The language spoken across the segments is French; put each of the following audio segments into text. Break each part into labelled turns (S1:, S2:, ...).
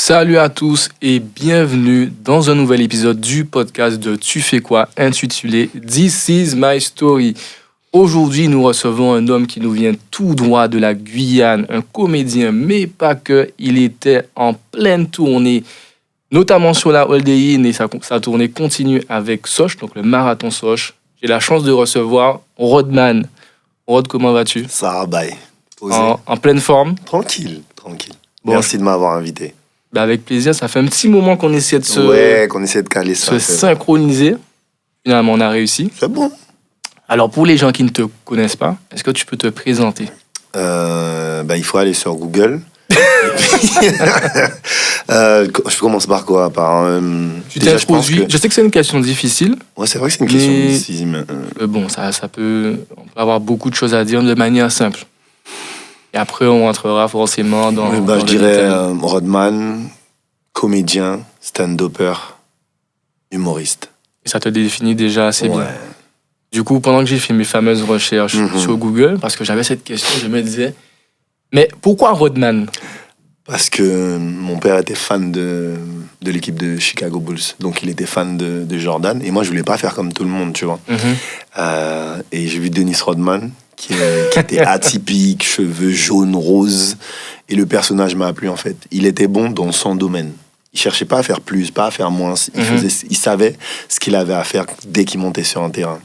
S1: Salut à tous et bienvenue dans un nouvel épisode du podcast de Tu fais quoi intitulé This is my story. Aujourd'hui, nous recevons un homme qui nous vient tout droit de la Guyane, un comédien, mais pas que. Il était en pleine tournée, notamment sur la Holdéine, et sa tournée continue avec Soch, donc le marathon Soch. J'ai la chance de recevoir Rodman. Rod, comment vas-tu?
S2: Ça va, bye.
S1: En pleine forme?
S2: Tranquille.
S1: Bon,
S2: merci de m'avoir invité.
S1: Avec plaisir, ça fait un petit moment qu'on essaie de
S2: caler ça.
S1: Synchroniser. Finalement, on a réussi.
S2: C'est bon.
S1: Alors, pour les gens qui ne te connaissent pas, est-ce que tu peux te présenter?
S2: Il faut aller sur Google. Je commence par quoi?
S1: Tu t'introduis. Je sais que c'est une question difficile.
S2: Ouais, c'est vrai que c'est une question difficile.
S1: Bon, on peut avoir beaucoup de choses à dire de manière simple. Et après, on rentrera forcément dans...
S2: je dirais Rodman, comédien, stand-upper, humoriste.
S1: Et ça te définit déjà assez bien. Du coup, pendant que j'ai fait mes fameuses recherches sur Google, parce que j'avais cette question, je me disais, mais pourquoi Rodman?
S2: Parce que mon père était fan de l'équipe de Chicago Bulls. Donc, il était fan de Jordan. Et moi, je voulais pas faire comme tout le monde, tu vois. Et j'ai vu Dennis Rodman, qui était atypique, cheveux jaunes, roses. Et le personnage m'a plu, en fait. Il était bon dans son domaine. Il cherchait pas à faire plus, pas à faire moins. Il savait ce qu'il avait à faire dès qu'il montait sur un terrain.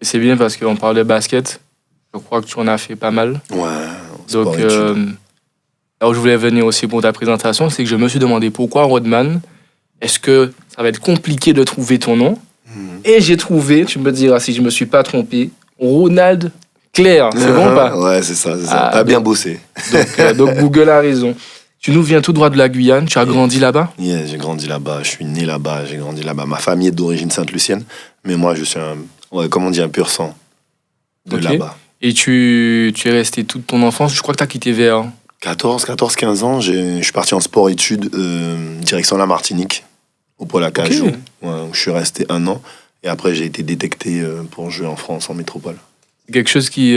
S2: Et
S1: c'est bien parce qu'on parle de basket. Je crois que tu en as fait pas mal.
S2: Ouais.
S1: Donc, là où je voulais venir aussi pour ta présentation, c'est que je me suis demandé pourquoi Rodman. Est-ce que ça va être compliqué de trouver ton nom? Et j'ai trouvé, tu me diras si je me suis pas trompé, Ronald Claire. C'est bon ou pas?
S2: Ouais, c'est ça. T'as bien bossé.
S1: Donc Google a raison. Tu nous viens tout droit de la Guyane. Tu as grandi là-bas?
S2: Yeah, j'ai grandi là-bas. Je suis né là-bas. J'ai grandi là-bas. Ma famille est d'origine sainte-lucienne. Mais moi, je suis un pur sang de là-bas.
S1: Et tu es resté toute ton enfance? Je crois que tu as quitté vers
S2: 14-15 ans. Je suis parti en sport-études, direction la Martinique, au Pôle Acajou, où je suis resté 1 an. Et après, j'ai été détecté pour jouer en France, en métropole.
S1: Quelque chose qui...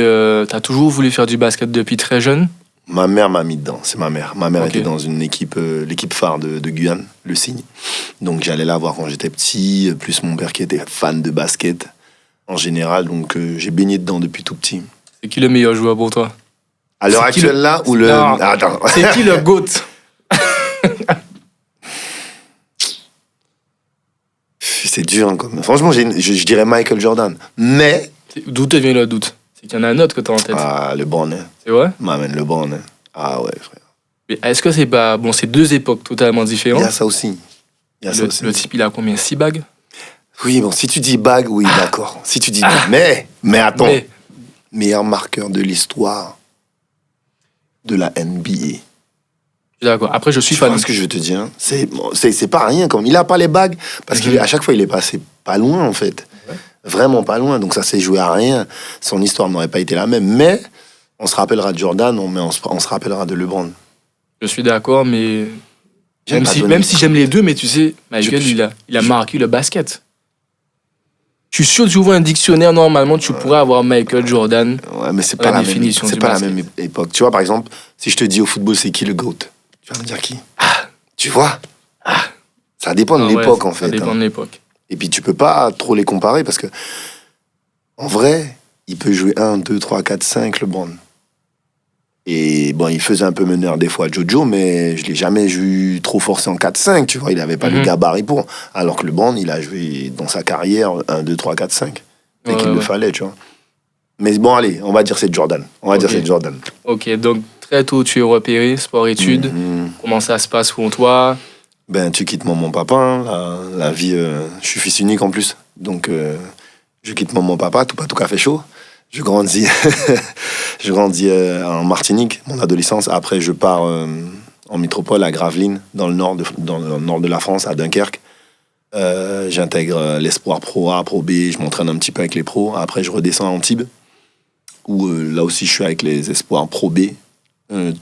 S1: t'as toujours voulu faire du basket depuis très jeune?
S2: Ma mère m'a mis dedans, c'est ma mère. Ma mère était dans une équipe, l'équipe phare de Guyane, le Cygne. Donc j'allais la voir quand j'étais petit, plus mon père qui était fan de basket en général. Donc j'ai baigné dedans depuis tout petit.
S1: C'est qui le meilleur joueur pour toi?
S2: À l'heure actuelle, là, ou le...
S1: Non. Attends. C'est qui le GOAT?
S2: C'est dur, hein, comme... Franchement, je dirais Michael Jordan. Mais...
S1: D'où te vient le doute? C'est qu'il y en a un autre que tu as en tête.
S2: Ah, LeBron.
S1: C'est vrai?
S2: LeBron. Ah ouais, frère.
S1: Mais est-ce que c'est pas... Bon, c'est 2 époques totalement différentes.
S2: Il y a ça aussi.
S1: Le type, il a combien? 6 bagues?
S2: Oui, bon, si tu dis bague, oui, d'accord. Si tu dis bague. Mais attends. Meilleur marqueur de l'histoire de la NBA.
S1: D'accord. Après, je suis fan.
S2: Tu vois ce que je veux te dire? C'est pas rien. Comme il a pas les bagues, parce qu'à chaque fois, il est passé pas loin, en fait. Ouais. Vraiment pas loin. Donc, ça s'est joué à rien. Son histoire n'aurait pas été la même. Mais on se rappellera de Jordan, mais on se rappellera de LeBron.
S1: Je suis d'accord, mais... Même si j'aime les deux, mais tu sais, Michael, il a marqué le basket. Je suis sûr que tu ouvres un dictionnaire, normalement, tu pourrais avoir Michael Jordan.
S2: Ouais, mais c'est pas la définition. C'est pas la même époque. Tu vois, par exemple, si je te dis au football, c'est qui le GOAT? Tu vas me dire qui? Tu vois? Ça dépend de l'époque, en fait.
S1: Ça dépend de l'époque.
S2: Et puis, tu peux pas trop les comparer parce que, en vrai, il peut jouer 1, 2, 3, 4, 5, LeBron. Et bon, il faisait un peu meneur des fois, Jojo, mais je l'ai jamais vu trop forcé en 4-5, tu vois. Il avait pas le gabarit pour. Alors que LeBron, il a joué dans sa carrière 1, 2, 3, 4, 5. Dès qu'il le fallait, tu vois. Mais bon, allez, on va dire c'est Jordan. C'est Jordan.
S1: Ok, donc très tôt, tu es repéré, sport-études. Comment ça se passe pour toi?
S2: Tu quittes maman-papa. Hein, la vie, je suis fils unique en plus. Donc, je quitte maman-papa, tout cas fait chaud. Je grandis en Martinique, mon adolescence. Après, je pars en métropole, à Gravelines, dans le nord de la France, à Dunkerque. J'intègre l'Espoir Pro A, Pro B. Je m'entraîne un petit peu avec les pros. Après, je redescends à Antibes, où là aussi, je suis avec les Espoirs Pro B.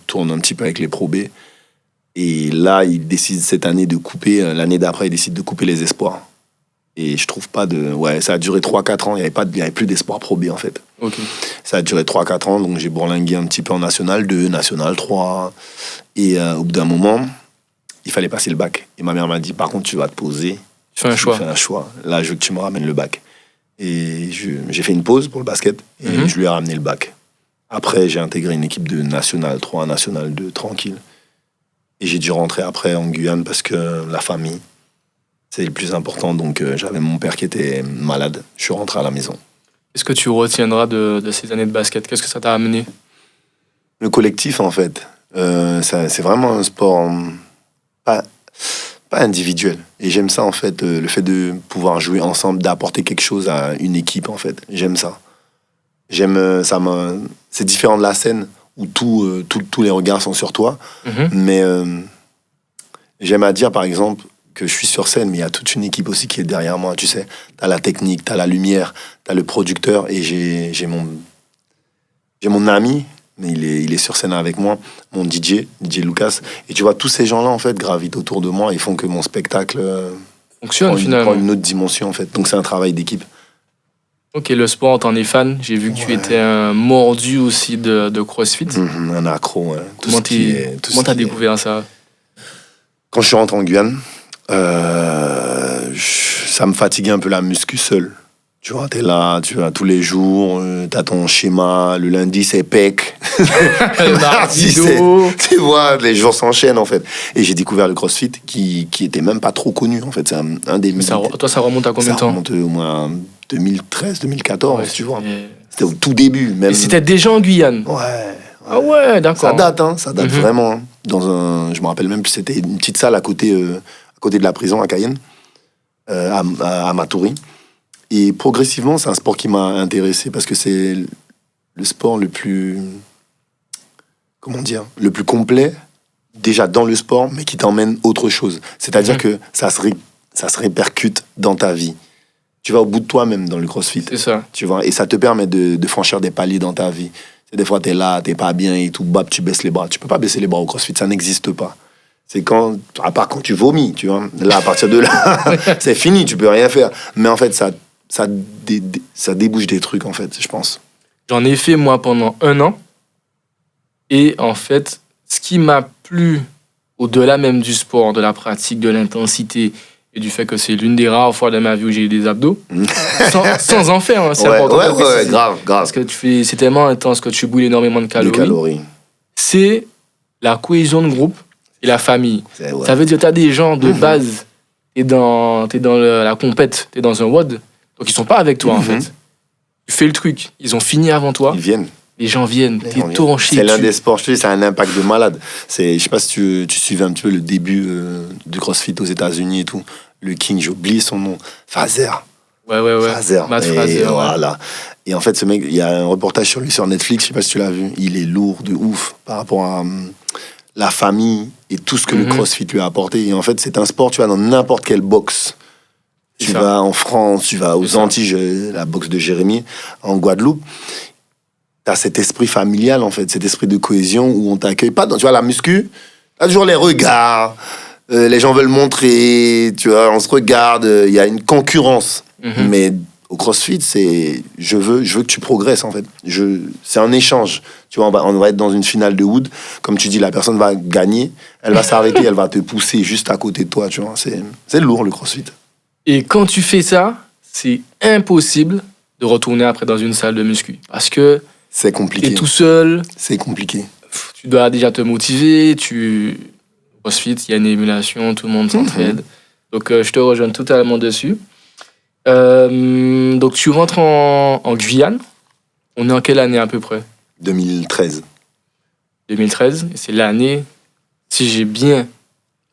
S2: Tourne un petit peu avec les Pro B. Et là, ils décident cette année de couper. L'année d'après, ils décident de couper les Espoirs. Et je trouve pas de... Ouais, ça a duré 3-4 ans. Il n'y avait plus d'espoir Pro B, en fait.
S1: Okay.
S2: Ça a duré 3-4 ans. Donc, j'ai bourlingué un petit peu en National 2, National 3. Et au bout d'un moment, il fallait passer le bac. Et ma mère m'a dit, par contre, tu vas te poser.
S1: Tu fais un choix.
S2: Fais un choix. Là, je veux que tu me ramènes le bac. Et j'ai fait une pause pour le basket et je lui ai ramené le bac. Après, j'ai intégré une équipe de National 3, National 2, tranquille. Et j'ai dû rentrer après en Guyane parce que la famille, c'est le plus important. Donc, j'avais mon père qui était malade. Je suis rentré à la maison.
S1: Qu'est-ce que tu retiendras de ces années de basket? Qu'est-ce que ça t'a amené?
S2: Le collectif, en fait. C'est vraiment un sport pas individuel. Et j'aime ça, en fait, le fait de pouvoir jouer ensemble, d'apporter quelque chose à une équipe, en fait. J'aime ça. C'est différent de la scène où tous les regards sont sur toi. Mais j'aime à dire, par exemple, que je suis sur scène, mais il y a toute une équipe aussi qui est derrière moi, tu sais. T'as la technique, t'as la lumière, t'as le producteur, et j'ai mon ami, mais il est sur scène avec moi, mon DJ Lucas. Et tu vois, tous ces gens-là, en fait, gravitent autour de moi et font que mon spectacle
S1: fonctionne finalement.
S2: Prend une autre dimension, en fait. Donc c'est un travail d'équipe.
S1: Ok, le sport, t'en es fan. J'ai vu que tu étais un mordu aussi de CrossFit.
S2: Un accro, ouais.
S1: Comment t'as découvert ça?
S2: Quand je suis rentré en Guyane, ça me fatiguait un peu la muscu seul. Tu vois, t'es là, tu vas tous les jours, t'as ton schéma, le lundi c'est pec.
S1: Le mardi
S2: tu vois, les jours s'enchaînent en fait. Et j'ai découvert le CrossFit qui était même pas trop connu en fait. C'est un des...
S1: Toi, ça remonte à combien de temps?
S2: Ça remonte au moins 2013, 2014, tu vois. C'était au tout début. Même...
S1: Et c'était déjà en Guyane?
S2: Ouais.
S1: Ah ouais, d'accord.
S2: Ça date, hein, ça date vraiment. Je me rappelle même que c'était une petite salle à côté de la prison à Cayenne, à Matoury. Et progressivement, c'est un sport qui m'a intéressé parce que c'est le sport le plus, le plus complet, déjà dans le sport, mais qui t'emmène autre chose. C'est-à-dire que ça se répercute dans ta vie. Tu vas au bout de toi-même dans le CrossFit.
S1: C'est ça.
S2: Tu vois, et ça te permet de franchir des paliers dans ta vie. Des fois, t'es là, t'es pas bien et tout, bap, tu baisses les bras. Tu peux pas baisser les bras au CrossFit, ça n'existe pas. C'est à part quand tu vomis, tu vois. Là, à partir de là, c'est fini, tu peux rien faire. Mais en fait, ça débouche des trucs, en fait, je pense.
S1: J'en ai fait, moi, pendant 1 an. Et en fait, ce qui m'a plu, au-delà même du sport, de la pratique, de l'intensité, et du fait que c'est l'une des rares fois de ma vie où j'ai eu des abdos, sans en faire, hein, c'est important.
S2: Ouais, grave.
S1: Parce que c'est tellement intense que tu brûles énormément de calories. C'est la cohésion de groupe et la famille. Ça veut dire que tu as des gens de base, t'es dans la compète, t'es dans un WOD, donc ils sont pas avec toi en fait. Tu fais le truc, ils ont fini avant toi.
S2: Ils viennent.
S1: Les gens viennent, t'es torché.
S2: C'est l'un des sports, je te dis, ça a un impact de malade. Je sais pas si tu suivais un petit peu le début du CrossFit aux États-Unis et tout. Le King, j'ai oublié son nom. Fraser.
S1: Ouais.
S2: Matt Fraser. Voilà. Et en fait, ce mec, il y a un reportage sur lui sur Netflix, je sais pas si tu l'as vu. Il est lourd de ouf par rapport à la famille et tout ce que le CrossFit lui a apporté. Et en fait, c'est un sport, tu vas dans n'importe quelle boxe. Tu vas en France, tu vas aux Antilles, la boxe de Jérémy, en Guadeloupe. T'as cet esprit familial, en fait, cet esprit de cohésion où on t'accueille. Pas dans, tu vois, la muscu, t'as toujours les regards, les gens veulent montrer, tu vois, on se regarde, il y a une concurrence. Mais au CrossFit, c'est je veux que tu progresses, en fait. C'est un échange. Tu vois, on va être dans une finale de Wood. Comme tu dis, la personne va gagner, elle va s'arrêter, elle va te pousser juste à côté de toi, tu vois. C'est lourd, le CrossFit. Et
S1: quand tu fais ça, c'est impossible de retourner après dans une salle de muscu. Parce que
S2: c'est compliqué.
S1: T'es tout seul.
S2: C'est compliqué.
S1: Tu dois déjà te motiver. CrossFit, il y a une émulation, tout le monde s'entraide. Donc, je te rejoins totalement dessus. Donc, tu rentres en Guyane. On est en quelle année à peu près?
S2: 2013.
S1: 2013, et c'est l'année, si j'ai bien...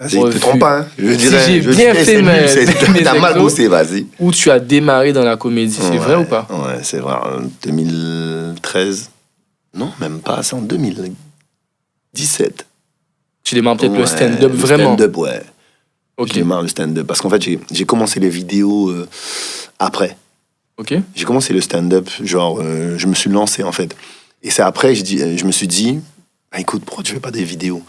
S2: Vas-y, ne te trompe pas. Hein.
S1: Si j'ai bien fait mes
S2: t'as mal bossé, vas-y.
S1: Où tu as démarré dans la comédie, c'est vrai ou pas?
S2: Ouais, c'est vrai. 2013. Non, même pas. C'est en 2017.
S1: Tu démarres peut-être le stand-up vraiment?
S2: Le stand-up, ouais.
S1: Ok.
S2: Je démarre le stand-up. Parce qu'en fait, j'ai commencé les vidéos après.
S1: Ok.
S2: J'ai commencé le stand-up, genre, je me suis lancé, en fait. Et c'est après, je me suis dit, bah, écoute, pourquoi tu fais pas des vidéos?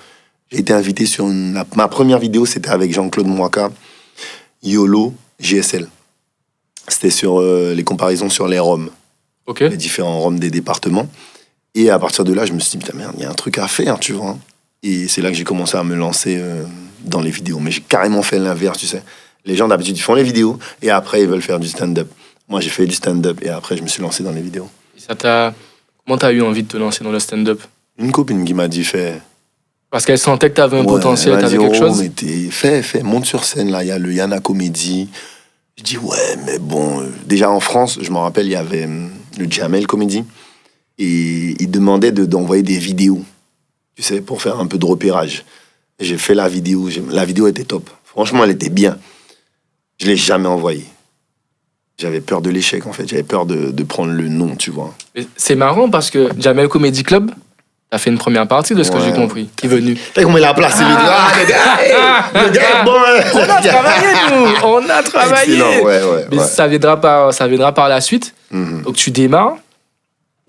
S2: J'ai été invité sur ma première vidéo, c'était avec Jean-Claude Mouaka, YOLO, GSL. C'était sur les comparaisons sur les Roms. Les différents Roms des départements. Et à partir de là, je me suis dit, putain, merde, il y a un truc à faire, tu vois. Et c'est là que j'ai commencé à me lancer dans les vidéos. Mais j'ai carrément fait l'inverse, tu sais. Les gens, d'habitude, ils font les vidéos et après, ils veulent faire du stand-up. Moi, j'ai fait du stand-up et après, je me suis lancé dans les vidéos.
S1: Et comment t'as eu envie de te lancer dans le stand-up?
S2: Une copine qui m'a dit, fais...
S1: Parce qu'elle sentait que t'avais un potentiel,
S2: elle m'a
S1: t'avais
S2: dit,
S1: quelque chose?
S2: Mais fais, monte sur scène, là, il y a le Yana Comedy. Je dis, ouais, mais bon... déjà, en France, je me rappelle, il y avait le Jamel Comedy. Et il demandait d'envoyer des vidéos, tu sais, pour faire un peu de repérage. Et j'ai fait la vidéo. La vidéo était top. Franchement, elle était bien. Je ne l'ai jamais envoyée. J'avais peur de l'échec, en fait. J'avais peur de prendre le nom, tu vois.
S1: C'est marrant parce que Jamel Comedy Club, t'as fait une première partie de ce que j'ai compris. Qui est venu.
S2: T'as comment il a placé le gars, bon...
S1: On a travaillé, nous. On a travaillé.
S2: Excellent, ouais.
S1: Mais ça viendra par la suite. Donc, tu démarres.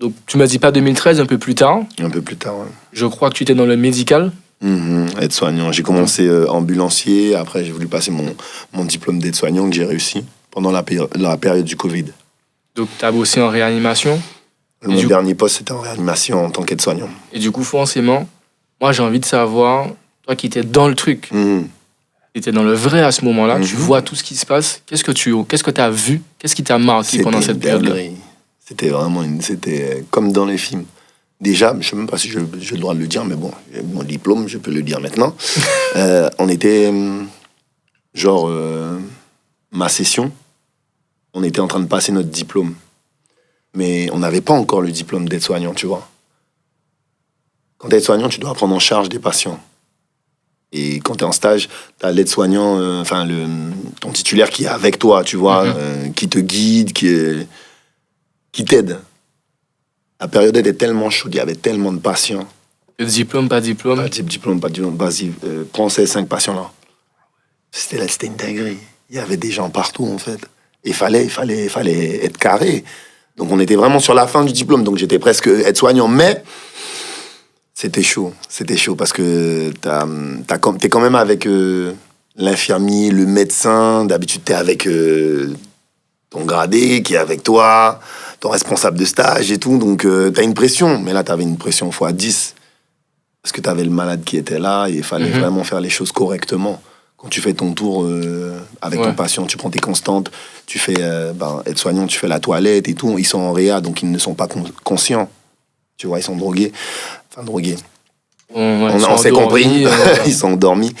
S1: Donc, tu m'as dit pas 2013, un peu plus tard.
S2: Un peu plus tard, ouais.
S1: Je crois que tu étais dans le médical.
S2: Aide-soignant. J'ai commencé ambulancier. Après, j'ai voulu passer mon diplôme d'aide-soignant que j'ai réussi pendant la période du Covid.
S1: Donc, tu as bossé en réanimation.
S2: Mon dernier poste, c'était en réanimation en tant qu'aide-soignant. Et
S1: du coup, forcément, moi, j'ai envie de savoir, toi qui étais dans le truc, tu étais dans le vrai à ce moment-là, tu vois tout ce qui se passe. Qu'est-ce que tu as vu? Qu'est-ce qui t'a marqué pendant cette période-là?
S2: C'était comme dans les films. Déjà, je ne sais même pas si j'ai le droit de le dire, mais bon, mon diplôme, je peux le dire maintenant. On était, ma session, on était en train de passer notre diplôme. Mais on n'avait pas encore le diplôme d'aide-soignant, tu vois. Quand tu es aide-soignant, tu dois prendre en charge des patients. Et quand tu es en stage, tu as l'aide-soignant, ton titulaire qui est avec toi, tu vois, qui te guide, qui t'aide. La période était tellement chaude, il y avait tellement de patients.
S1: Le diplôme, pas diplôme.
S2: Vas-y, prends ces 5 patients-là. C'était une dinguerie. Il y avait des gens partout, en fait. Il fallait être carré. Donc, on était vraiment sur la fin du diplôme. Donc, j'étais presque aide-soignant. Mais c'était chaud. C'était chaud parce que t'es quand même avec l'infirmier, le médecin. D'habitude, t'es avec ton gradé qui est avec toi, ton responsable de stage et tout. Donc, t'as une pression. Mais là, t'avais une pression fois 10. Parce que t'avais le malade qui était là et il fallait vraiment faire les choses correctement. Quand tu fais ton tour avec ton patient, tu prends tes constantes, tu fais aide-soignant, tu fais la toilette et tout. Ils sont en réa, donc ils ne sont pas conscients. Tu vois, ils sont drogués. Enfin, drogués. On s'est compris. Ils sont endormis.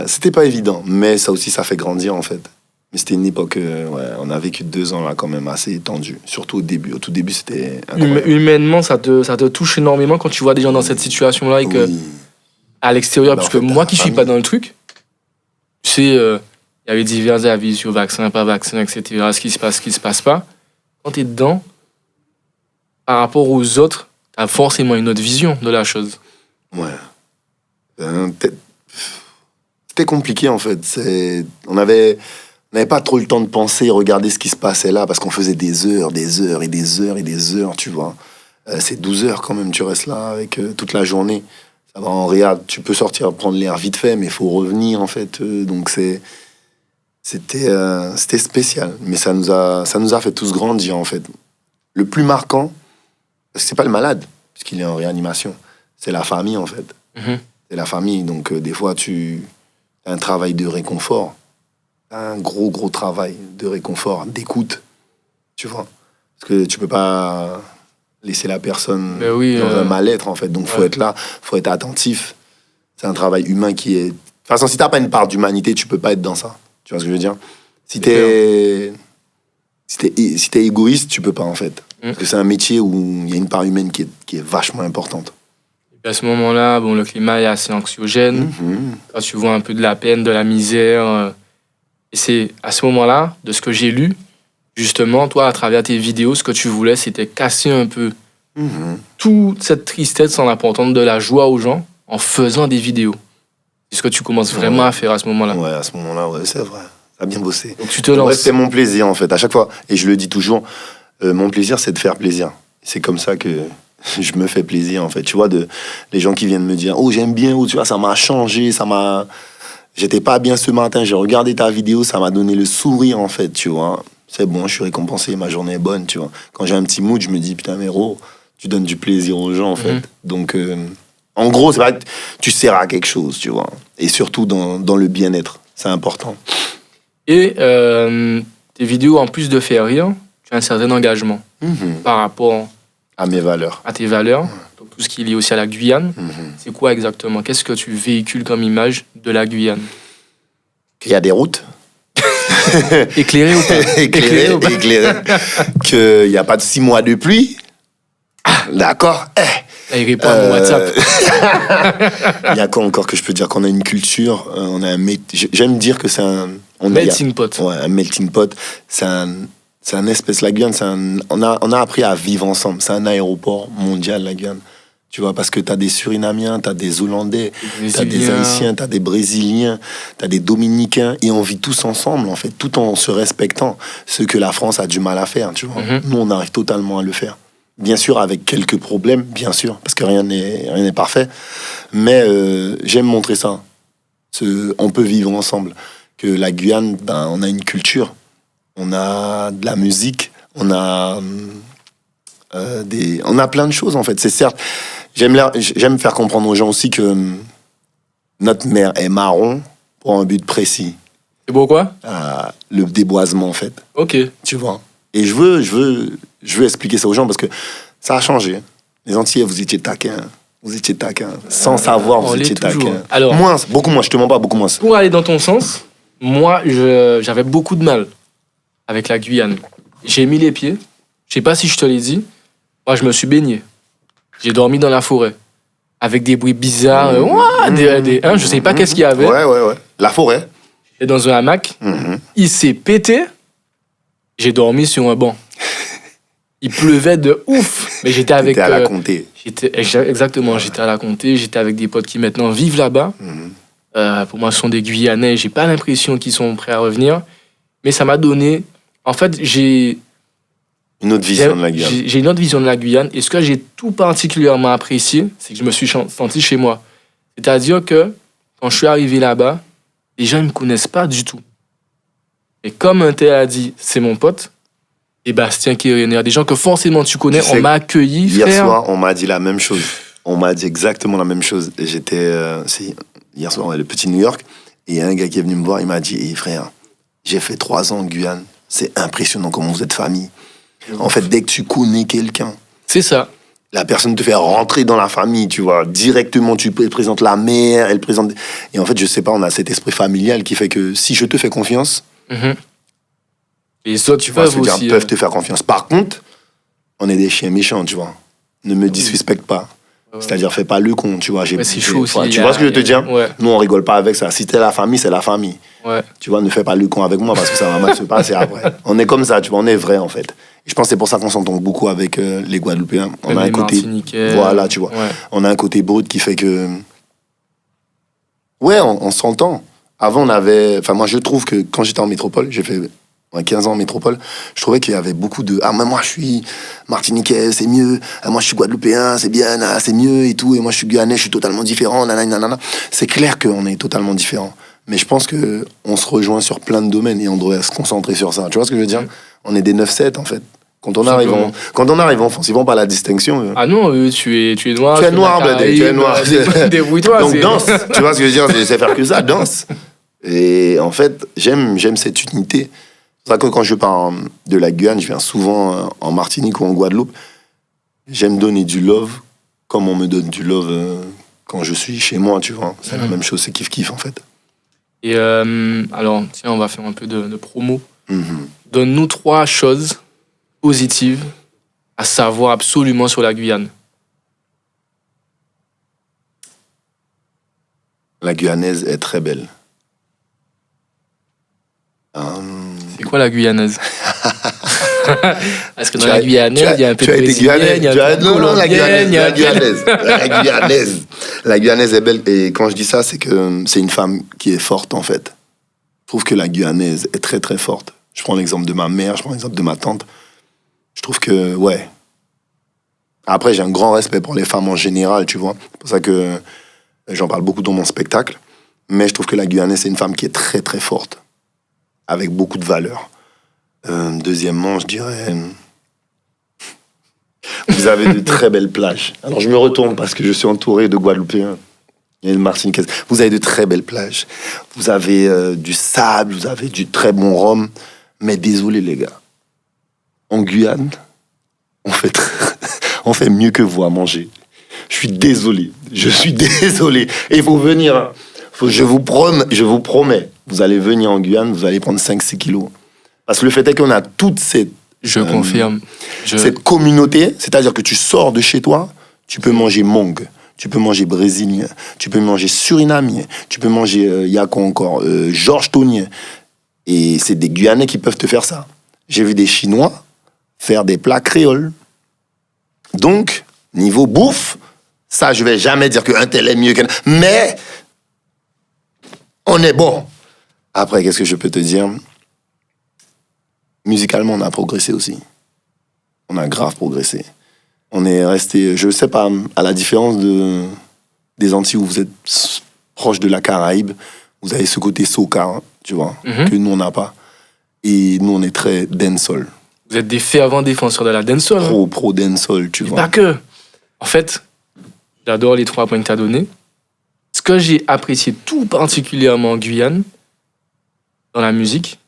S2: C'était pas évident, mais ça aussi, ça fait grandir, en fait. Mais c'était une époque, on a vécu 2 ans là quand même assez tendu. Surtout au début. Au tout début, c'était incroyable.
S1: Humainement, ça te touche énormément quand tu vois des gens dans cette situation-là et que à l'extérieur, parce que moi qui suis pas dans le truc, tu sais, il y avait divers avis sur vaccin, pas vaccin, etc. Ce qui se passe pas. Quand tu es dedans, par rapport aux autres, tu as forcément une autre vision de la chose.
S2: Ouais. C'était compliqué, en fait. On n'avait pas trop le temps de penser, regarder ce qui se passait là, parce qu'on faisait des heures, tu vois. C'est 12 heures quand même, tu restes là avec toute la journée. Ça va en réa, tu peux sortir, prendre l'air vite fait, mais il faut revenir, en fait. Donc c'était spécial, mais ça nous a fait tous grandir, en fait. Le plus marquant, c'est pas le malade, puisqu'il est en réanimation, c'est la famille, en fait. C'est la famille, donc des fois, tu as un travail de réconfort. Un gros travail de réconfort, d'écoute, tu vois. Parce que tu peux pas laisser la personne dans un mal-être, en fait. Donc, faut être là, faut être attentif. C'est un travail humain qui est... De toute façon, si t'as pas une part d'humanité, tu peux pas être dans ça. Tu vois ce que je veux dire? Si t'es égoïste, tu peux pas, en fait. Parce que c'est un métier où il y a une part humaine qui est vachement importante.
S1: Et à ce moment-là, le climat est assez anxiogène. Quand tu vois un peu de la peine, de la misère... Et c'est à ce moment-là, de ce que j'ai lu, justement, toi, à travers tes vidéos, ce que tu voulais, c'était casser un peu toute cette tristesse en apportant de la joie aux gens en faisant des vidéos. C'est ce que tu commences vraiment à faire à ce moment-là. Ouais,
S2: à ce moment-là, c'est vrai. Ça a bien bossé.
S1: Donc tu te lances.
S2: C'est mon plaisir, en fait, à chaque fois. Et je le dis toujours, mon plaisir, c'est de faire plaisir. C'est comme ça que je me fais plaisir, en fait. Tu vois, les gens qui viennent me dire « Oh, j'aime bien », ou tu vois, ça m'a changé, J'étais pas bien ce matin, j'ai regardé ta vidéo, ça m'a donné le sourire, en fait, tu vois. C'est bon, je suis récompensé, ma journée est bonne, tu vois. Quand j'ai un petit mood, je me dis, putain, mais tu donnes du plaisir aux gens, en fait. Donc, En gros, c'est pas que tu sers à quelque chose, tu vois. Et surtout dans le bien-être. C'est important.
S1: Et tes vidéos, en plus de faire rire, tu as un certain engagement par rapport
S2: À mes valeurs.
S1: à tes valeurs, donc tout ce qui est lié aussi à la Guyane.
S2: Mhm.
S1: C'est quoi exactement? Qu'est-ce que tu véhicules comme image de la Guyane?
S2: Qu'il y a des routes.
S1: Éclairé ou pas?
S2: Éclairé. Qu'il n'y a pas de 6 mois de pluie. D'accord.
S1: Là, il répond à mon WhatsApp.
S2: Il y a quoi encore que je peux dire? Qu'on a une culture, on a j'aime dire que c'est un...
S1: Melting pot.
S2: Ouais, un melting pot. C'est un espèce, la Guyane, on a appris à vivre ensemble. C'est un aéroport mondial, la Guyane. Tu vois, parce que t'as des Surinamiens, t'as des Hollandais, t'as des Haïtiens, t'as des Brésiliens, t'as des Dominicains, et on vit tous ensemble, en fait, tout en se respectant. Ce que la France a du mal à faire, tu vois. Nous, on arrive totalement à le faire. Bien sûr, avec quelques problèmes, bien sûr, parce que rien n'est parfait. Mais j'aime montrer ça. On peut vivre ensemble. Que la Guyane, ben, on a une culture, on a de la musique, on a plein de choses, en fait. C'est certes... J'aime faire comprendre aux gens aussi que notre mer est marron pour un but précis.
S1: C'est beau quoi?
S2: Le déboisement, en fait.
S1: Ok.
S2: Tu vois. Et je veux expliquer ça aux gens parce que ça a changé. Les Antillais, vous étiez taquins. Vous étiez taquins. Sans savoir, vous étiez taquins.
S1: Alors,
S2: beaucoup moins, je te mens pas, beaucoup moins.
S1: Pour aller dans ton sens, moi, j'avais beaucoup de mal avec la Guyane. J'ai mis les pieds. Je sais pas si je te l'ai dit. Moi, je me suis baigné. J'ai dormi dans la forêt. Avec des bruits bizarres. Je sais pas qu'est-ce qu'il y avait.
S2: Ouais. La forêt.
S1: J'étais dans un hamac. Il s'est pété. J'ai dormi sur un banc. Il pleuvait de ouf. Mais j'étais avec...
S2: T'étais à la Comté.
S1: Exactement, j'étais à la Comté. J'étais avec des potes qui maintenant vivent là-bas. Pour moi, ce sont des Guyanais. J'ai pas l'impression qu'ils sont prêts à revenir. Mais ça m'a donné... En fait, j'ai
S2: une autre vision de la Guyane.
S1: J'ai une autre vision de la Guyane. Et ce que j'ai tout particulièrement apprécié, c'est que je me suis senti chez moi. C'est-à-dire que quand je suis arrivé là-bas, les gens ne me connaissent pas du tout. Et comme un tel a dit, c'est mon pote, et Bastien qui est des gens que forcément tu connais, on m'a accueilli.
S2: Hier soir, on m'a dit la même chose. On m'a dit exactement la même chose. J'étais hier soir, on est le petit New York, et il y a un gars qui est venu me voir, il m'a dit, frère, j'ai fait 3 ans en Guyane. C'est impressionnant comment vous êtes famille. En fait, dès que tu connais quelqu'un,
S1: c'est ça.
S2: La personne te fait rentrer dans la famille, tu vois. Directement, elle présente la mère, elle présente... Et en fait, je sais pas, on a cet esprit familial qui fait que si je te fais confiance...
S1: Et ça, tu vois, aussi...
S2: peuvent te faire confiance. Par contre, on est des chiens méchants, tu vois. Ne me disrespecte pas. C'est-à-dire, fais pas le con, tu vois.
S1: C'est chaud aussi.
S2: Tu vois ce que je veux te dire? Nous, on rigole pas avec ça. Si t'es la famille, c'est la famille. Tu vois, ne fais pas le con avec moi parce que ça va mal se passer après. On est comme ça, tu vois, on est vrai, en fait. Et je pense que c'est pour ça qu'on s'entend beaucoup avec les Guadeloupéens. On a un côté... Voilà, tu vois. On a un côté brut qui fait que... Ouais, on s'entend. Avant, on avait... Enfin, moi, je trouve que quand j'étais en métropole, j'ai fait 15 ans en métropole, je trouvais qu'il y avait beaucoup de... Ah, mais moi, je suis martiniquais, c'est mieux. Ah, moi, je suis guadeloupéen, c'est bien, ah, c'est mieux et tout. Et moi, je suis guyanais, je suis totalement différent. Nanana. C'est clair qu'on est totalement différent. Mais je pense qu'on se rejoint sur plein de domaines et on devrait se concentrer sur ça. Tu vois ce que je veux dire? On est des 9-7, en fait. Quand on arrive en France, ils vont par la distinction.
S1: Ah non, tu es noir.
S2: Tu es noir, tu es noir.
S1: Débrouille-toi.
S2: Donc danse, tu vois ce que je veux dire? C'est faire que ça, danse. Et en fait, j'aime cette unité. C'est pour ça que quand je pars de la Guyane, je viens souvent en Martinique ou en Guadeloupe. J'aime donner du love comme on me donne du love quand je suis chez moi, tu vois. C'est la même chose, c'est kiff-kiff, en fait.
S1: Et alors, tiens, on va faire un peu de promo. Donne-nous 3 choses positives à savoir absolument sur la Guyane.
S2: La Guyanaise est très belle.
S1: C'est quoi la Guyanaise? Parce que dans la Guyanaise, il y a un peu de brésilienne, il y a un peu de colombienne.
S2: La Guyanaise est belle. Et quand je dis ça, c'est que c'est une femme qui est forte, en fait. Je trouve que la Guyanaise est très, très forte. Je prends l'exemple de ma mère, je prends l'exemple de ma tante. Je trouve que, ouais. Après, j'ai un grand respect pour les femmes en général, tu vois. C'est pour ça que j'en parle beaucoup dans mon spectacle. Mais je trouve que la Guyanaise, c'est une femme qui est très, très forte. Avec beaucoup de valeurs. Deuxièmement, je dirais... Vous avez de très belles plages. Alors, je me retourne parce que je suis entouré de Guadeloupéens. Il y a une Martiniquaise. Vous avez de très belles plages. Vous avez du sable, vous avez du très bon rhum. Mais désolé, les gars. En Guyane, on fait mieux que vous à manger. Je suis désolé. Et il faut venir. Hein. Je vous promets, vous allez venir en Guyane, vous allez prendre 5-6 kilos. Parce que le fait est qu'on a toute cette...
S1: Je confirme.
S2: Cette communauté, c'est-à-dire que tu sors de chez toi, tu peux manger mong, tu peux manger brésilien, tu peux manger surinamien, tu peux manger, il y a quoi encore, georgetonien. Et c'est des Guyanais qui peuvent te faire ça. J'ai vu des Chinois faire des plats créoles. Donc, niveau bouffe, ça, je vais jamais dire qu'un tel est mieux qu'un... Mais, on est bon. Après, qu'est-ce que je peux te dire? Musicalement, on a progressé aussi. On a grave progressé. On est resté, je sais pas, à la différence des Antilles où vous êtes proche de la Caraïbe, vous avez ce côté soca, hein, tu vois, que nous, on n'a pas. Et nous, on est très dancehall.
S1: Vous êtes des fervents défenseurs de la dancehall.
S2: Pro dancehall, tu vois.
S1: Pas que. En fait, j'adore les 3 points que tu as donnés. Ce que j'ai apprécié tout particulièrement en Guyane, dans la musique,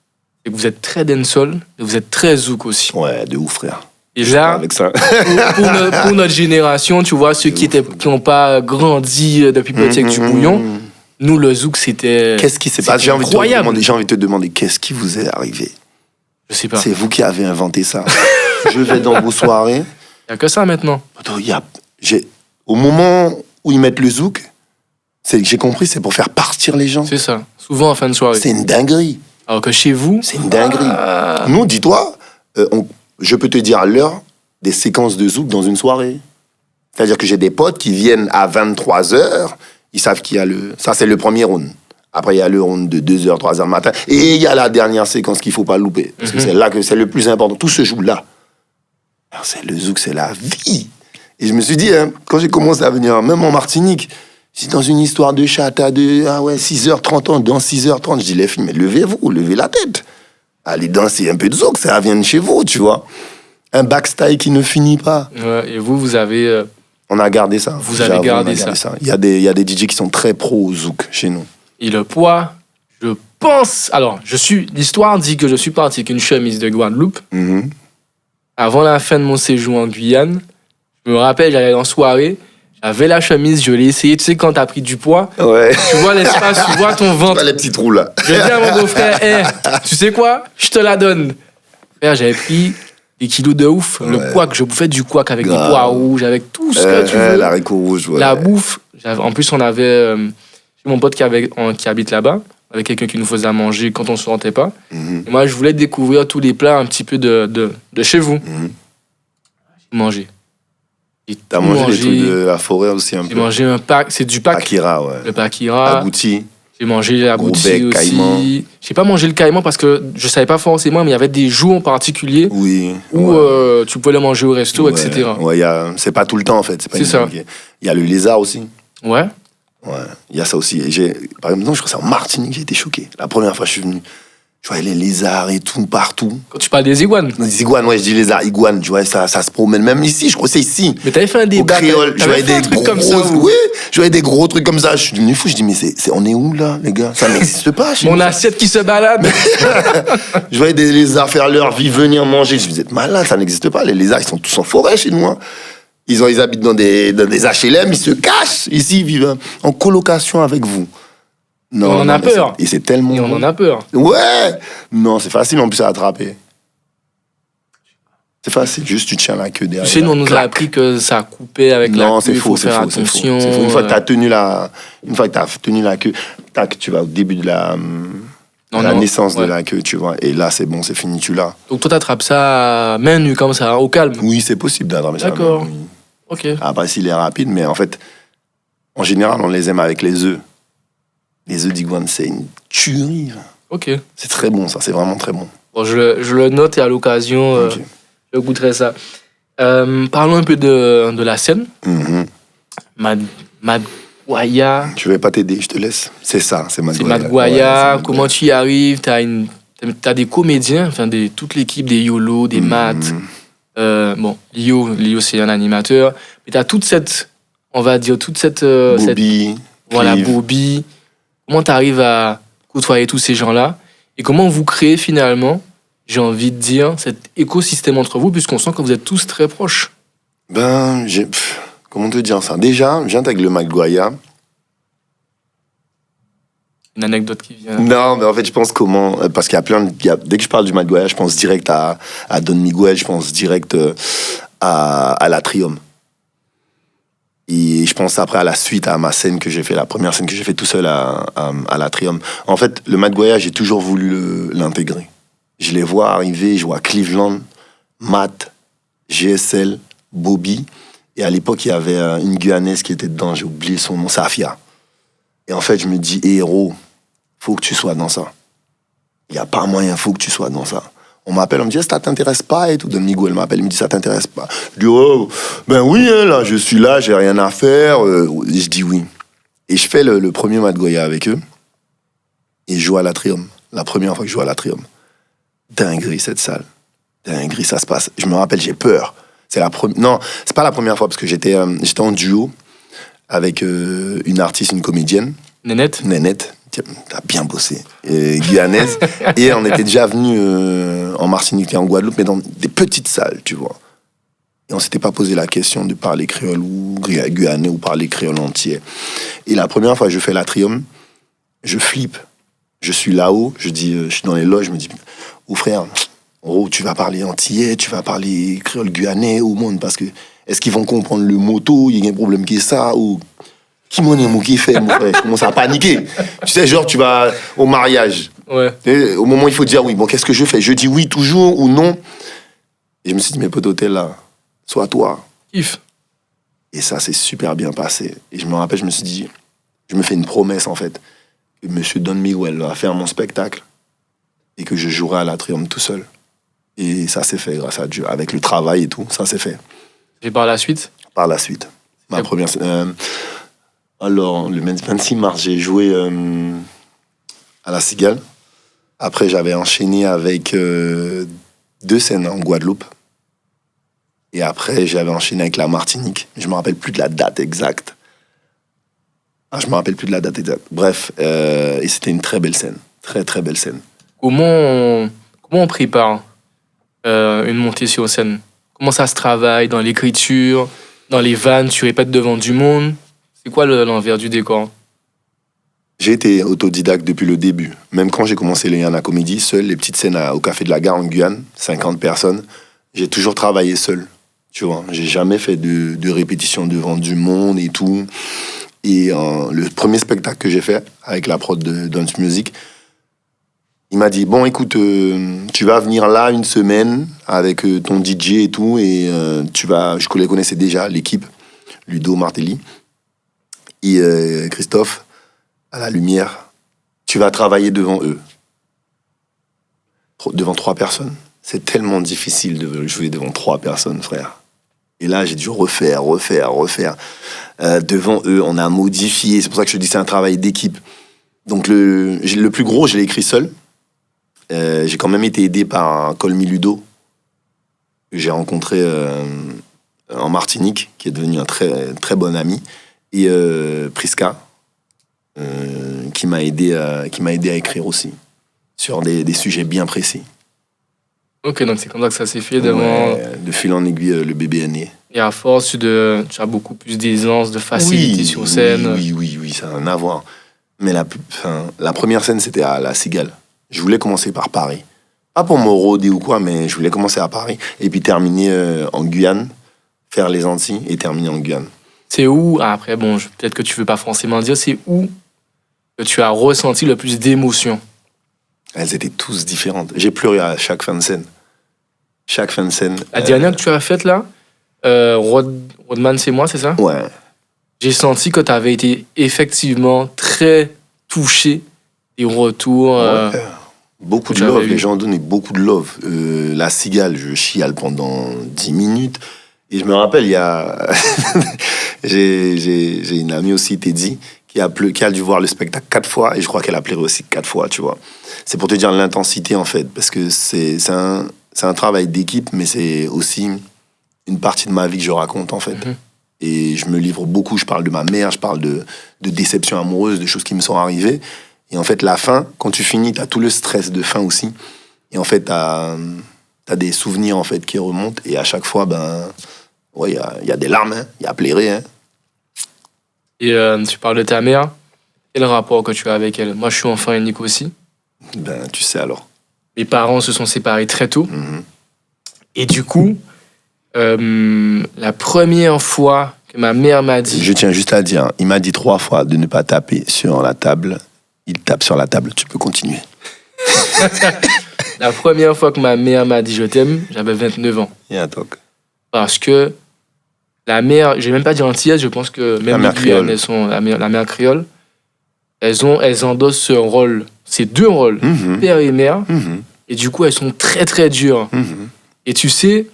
S1: c'est que vous êtes très dancehall et vous êtes très zouk aussi.
S2: Ouais, de ouf, frère.
S1: Et là,
S2: avec ça.
S1: pour notre génération, tu vois, ceux qui n'ont pas grandi depuis petit avec du bouillon, nous, le zouk, c'était...
S2: Qu'est-ce qui s'est passé? J'ai envie de te demander, qu'est-ce qui vous est arrivé?
S1: Je sais pas.
S2: C'est vous qui avez inventé ça. Je vais dans vos soirées.
S1: Il n'y a que ça maintenant.
S2: Au moment où ils mettent le zouk, j'ai compris, c'est pour faire partir les gens.
S1: C'est ça. Souvent en fin de soirée.
S2: C'est une dinguerie.
S1: Alors que chez vous...
S2: C'est une dinguerie. Nous, dis-toi, je peux te dire l'heure des séquences de zouk dans une soirée. C'est-à-dire que j'ai des potes qui viennent à 23h, ils savent qu'il y a ça, c'est le premier round. Après, il y a le round de 2h, 3h le matin. Et il y a la dernière séquence qu'il ne faut pas louper. Parce que c'est là que c'est le plus important. Tout se joue là. Alors, le zouk, c'est la vie. Et je me suis dit, hein, quand j'ai commencé à venir, même en Martinique, c'est dans une histoire de chata de 6h30, dans 6h30. Je dis, les filles, mais levez-vous, levez la tête. Allez danser un peu de zouk, ça vient de chez vous, tu vois. Un backstyle qui ne finit pas.
S1: Ouais, et vous avez...
S2: On a gardé ça.
S1: Vous avez gardé ça.
S2: Il y a des DJ qui sont très pro au zouk chez nous.
S1: Et le poids, je pense... Alors, l'histoire dit que je suis parti avec une chemise de Guadeloupe. Avant la fin de mon séjour en Guyane, je me rappelle, j'allais en soirée, j'avais la chemise, je l'ai essayé. Tu sais, quand t'as pris du poids,
S2: ouais.
S1: Tu vois l'espace, tu vois ton ventre.
S2: Tu vois les petits trous là.
S1: Je dis à mon beau-frère, tu sais quoi? Je te la donne. Frère, j'avais pris des kilos de ouf. Ouais. Le couac, je bouffais du couac avec des pois rouges, avec tout ce que tu veux.
S2: L'haricot rouge, ouais.
S1: La bouffe. En plus, on avait mon pote qui habite là-bas, avec quelqu'un qui nous faisait à manger quand on se sentait pas. Et moi, je voulais découvrir tous les plats un petit peu de chez vous. J'ai mangé.
S2: T'as mangé des trucs de la forêt aussi un peu?
S1: J'ai mangé un pack, c'est du pack.
S2: Pakira, ouais.
S1: Le pakira.
S2: Agouti.
S1: J'ai mangé l'agouti aussi.
S2: Caïman.
S1: J'ai pas mangé le caïman parce que je savais pas forcément, mais il y avait des jours en particulier où tu pouvais le manger au resto, etc.
S2: Ouais, c'est pas tout le temps en fait.
S1: C'est ça.
S2: Il y a le lézard aussi.
S1: Ouais.
S2: Ouais, il y a ça aussi. Par exemple, je crois que c'est en Martinique, j'ai été choqué. La première fois que je suis venu, je voyais les lézards et tout, partout.
S1: Quand tu parles des iguanes?
S2: Des iguanes, ouais, je dis lézards, iguanes, tu vois, ça se promène. Même ici, je crois que c'est ici.
S1: Mais t'avais fait un débat.
S2: Au créole, je voyais des
S1: trucs comme ça.
S2: Oui, je voyais des gros trucs comme ça. Je suis devenu fou, je dis, mais on est où là, les gars? Ça n'existe pas.
S1: Mon assiette qui se balade.
S2: Je voyais des lézards faire leur vie, venir manger. Je me disais, malade, ça n'existe pas. Les lézards, ils sont tous en forêt chez nous. Hein. Ils habitent dans des HLM, ils se cachent. Ici, ils vivent en colocation avec vous.
S1: Non, on en a peur.
S2: Et c'est tellement...
S1: Et on en a peur.
S2: Ouais. Non, c'est facile en plus à attraper. C'est facile, juste tu tiens la queue derrière.
S1: Tu sais, nous, on nous a appris que ça coupait avec la queue.
S2: Non, c'est faux, c'est faux.
S1: Attention.
S2: Une fois que tu as tenu la queue, tac, tu vas au début de la naissance de la queue, tu vois. Et là, c'est bon, c'est fini, tu l'as.
S1: Donc toi, t'attrapes ça main nue, comme ça, au calme?
S2: Oui, c'est possible d'attraper ça.
S1: D'accord.
S2: Oui.
S1: Ok.
S2: Après, s'il est rapide, mais en fait, en général, on les aime avec les œufs. Les œufs d'iguane, c'est une tuerie.
S1: Ok.
S2: C'est très bon, ça, c'est vraiment très bon.
S1: Bon, je le note et à l'occasion, je goûterai ça. Parlons un peu de la scène. Madguaya.
S2: Je vais pas t'aider, je te laisse. C'est ça, c'est Madguaya.
S1: C'est Madguaya. Ouais, comment tu y arrives? T'as des comédiens, enfin toute l'équipe des YOLO, des Matt, Bon, Lio, c'est un animateur. Mais tu as toute cette, on va dire, toute cette...
S2: Bobby,
S1: voilà,
S2: Clive.
S1: Bobby. Comment tu arrives à côtoyer tous ces gens-là? Et comment vous créez finalement, j'ai envie de dire, cet écosystème entre vous, puisqu'on sent que vous êtes tous très proches?
S2: Comment te dire ça? Déjà, j'intègre le Maguaya.
S1: Une anecdote qui vient.
S2: Non, mais en fait, je pense comment. Parce qu'il y a dès que je parle du Maguaya, je pense direct à Don Miguel, je pense direct à l'Atrium. Et je pense après à la suite, à ma scène que j'ai fait, la première scène que j'ai fait tout seul à l'Atrium. En fait, le Maguaya, j'ai toujours voulu l'intégrer. Je les vois arriver, je vois Cleveland, Matt, GSL, Bobby. Et à l'époque, il y avait une Guyanaise qui était dedans, j'ai oublié son nom, Safia. Et en fait, je me dis, héros, faut que tu sois dans ça. Il n'y a pas moyen, faut que tu sois dans ça. On m'appelle, on me dit, ça t'intéresse pas et tout. Don Miguel m'appelle, il me dit, ça t'intéresse pas. Je dis, oh, ben oui, hein, là, je suis là, j'ai rien à faire. Je dis oui. Et je fais le premier Maguaya avec eux. Et je joue à l'Atrium. La première fois que je joue à l'Atrium. Dinguerie, cette salle. Dinguerie, ça se passe. Je me rappelle, j'ai peur. Non, c'est pas la première fois, parce que j'étais en duo avec une artiste, une comédienne.
S1: Nénette,
S2: t'as bien bossé. Guyanaise. Et on était déjà venus en Martinique et en Guadeloupe, mais dans des petites salles, tu vois. Et on s'était pas posé la question de parler créole ou guyanais ou parler créole entier. Et la première fois que je fais l'Atrium, je flippe. Je suis là-haut, je suis dans les loges, je me dis, oh frère, tu vas parler antillais, tu vas parler créole guyanais au monde, parce que est-ce qu'ils vont comprendre le moto, il y a un problème qui est ça, ou qui m'en est mon qui fait, mon frère, je commence à paniquer. Tu sais, genre, tu vas au mariage.
S1: ouais.
S2: Et au moment où il faut dire oui, bon, qu'est-ce que je fais? Je dis oui toujours ou non. Et je me suis dit, mes potes d'hôtel là, sois toi.
S1: Kiff.
S2: Et ça s'est super bien passé. Et je me rappelle, je me suis dit, je me fais une promesse en fait, que monsieur Don Miguel va faire mon spectacle et que je jouerai à l'Atrium tout seul. Et ça s'est fait grâce à Dieu. Avec le travail et tout, ça s'est fait.
S1: Et par la suite?
S2: Par la suite. Ma première. Alors, le 26 mars, j'ai joué à la Cigale. Après, j'avais enchaîné avec 2 scènes en Guadeloupe. Et après, j'avais enchaîné avec la Martinique. Je me rappelle plus de la date exacte. Je me rappelle plus de la date exacte. Bref, et c'était une très belle scène. Très, très belle scène.
S1: Comment on prépare une montée sur scène? Comment ça se travaille dans l'écriture, dans les vannes, tu répètes devant du monde? C'est quoi l'envers du décor?
S2: J'ai été autodidacte depuis le début. Même quand j'ai commencé les Yana Comédie, seul, les petites scènes au Café de la Gare en Guyane, 50 personnes, j'ai toujours travaillé seul. Tu vois, j'ai jamais fait de répétition devant du monde et tout. Et le premier spectacle que j'ai fait avec la prod de Dance Music, il m'a dit, bon, écoute, tu vas venir là une semaine avec ton DJ et tout, et je les connaissais déjà, l'équipe, Ludo Martelly, et Christophe, à la lumière, tu vas travailler devant eux. Devant 3 personnes. C'est tellement difficile de jouer devant 3 personnes, frère. Et là, j'ai dû refaire. Devant eux, on a modifié. C'est pour ça que je te dis c'est un travail d'équipe. Donc le plus gros, je l'ai écrit seul. J'ai quand même été aidé par Colmy Ludo, que j'ai rencontré en Martinique, qui est devenu un très, très bon ami. Et Prisca, qui m'a aidé à écrire aussi, sur des sujets bien précis.
S1: Ok, donc c'est comme ça que ça s'est fait devant...
S2: Ouais, de fil en aiguille, le bébé est né.
S1: Et à force, tu as beaucoup plus d'aisance, de facilité sur scène.
S2: Oui, ça n'a rien à voir. Mais la première scène, c'était à la Cigale. Je voulais commencer par Paris. Pas pour me rôder ou quoi, mais je voulais commencer à Paris. Et puis terminer en Guyane, faire les Antilles et terminer en Guyane.
S1: C'est où, après, bon, peut-être que tu veux pas forcément dire, c'est où que tu as ressenti le plus d'émotions?
S2: Elles étaient tous différentes. J'ai pleuré à chaque fin de scène. Chaque fin de scène.
S1: La dernière que tu as faite là, Rodman, c'est moi, c'est ça?
S2: Ouais.
S1: J'ai senti que tu avais été effectivement très touché des retours.
S2: Ouais. Beaucoup de love, les gens donnaient beaucoup de love. La Cigale, je chiale pendant 10 minutes. Et je me rappelle, il y a... j'ai une amie aussi, Teddy, qui a dû voir le spectacle 4 fois, et je crois qu'elle a pleuré aussi 4 fois, tu vois. C'est pour te dire l'intensité, en fait, parce que c'est c'est un travail d'équipe, mais c'est aussi une partie de ma vie que je raconte, en fait. Et je me livre beaucoup, je parle de ma mère, je parle de déceptions amoureuses, de choses qui me sont arrivées. Et en fait, la fin, quand tu finis, t'as tout le stress de fin aussi. Et en fait, t'as des souvenirs, en fait, qui remontent. Et à chaque fois, ouais, il y a des larmes, il y a à pleurer, hein.
S1: Et tu parles de ta mère. Quel rapport que tu as avec elle? Moi, je suis enfant unique aussi.
S2: Tu sais alors.
S1: Mes parents se sont séparés très tôt.
S2: Mhm.
S1: Et du coup, la première fois que ma mère m'a dit...
S2: Je tiens juste à dire, il m'a dit 3 fois de ne pas taper sur la table. Il tape sur la table, tu peux continuer.
S1: La première fois que ma mère m'a dit je t'aime, j'avais 29 ans.
S2: Il y a un toc.
S1: Parce que la mère, je vais même pas dire antillaise, je pense que même
S2: mère
S1: les Guyanes,
S2: créole.
S1: elles sont la mère créole, elles endossent ce rôle, ces deux rôles, père et mère, et du coup elles sont très très dures. Et tu sais,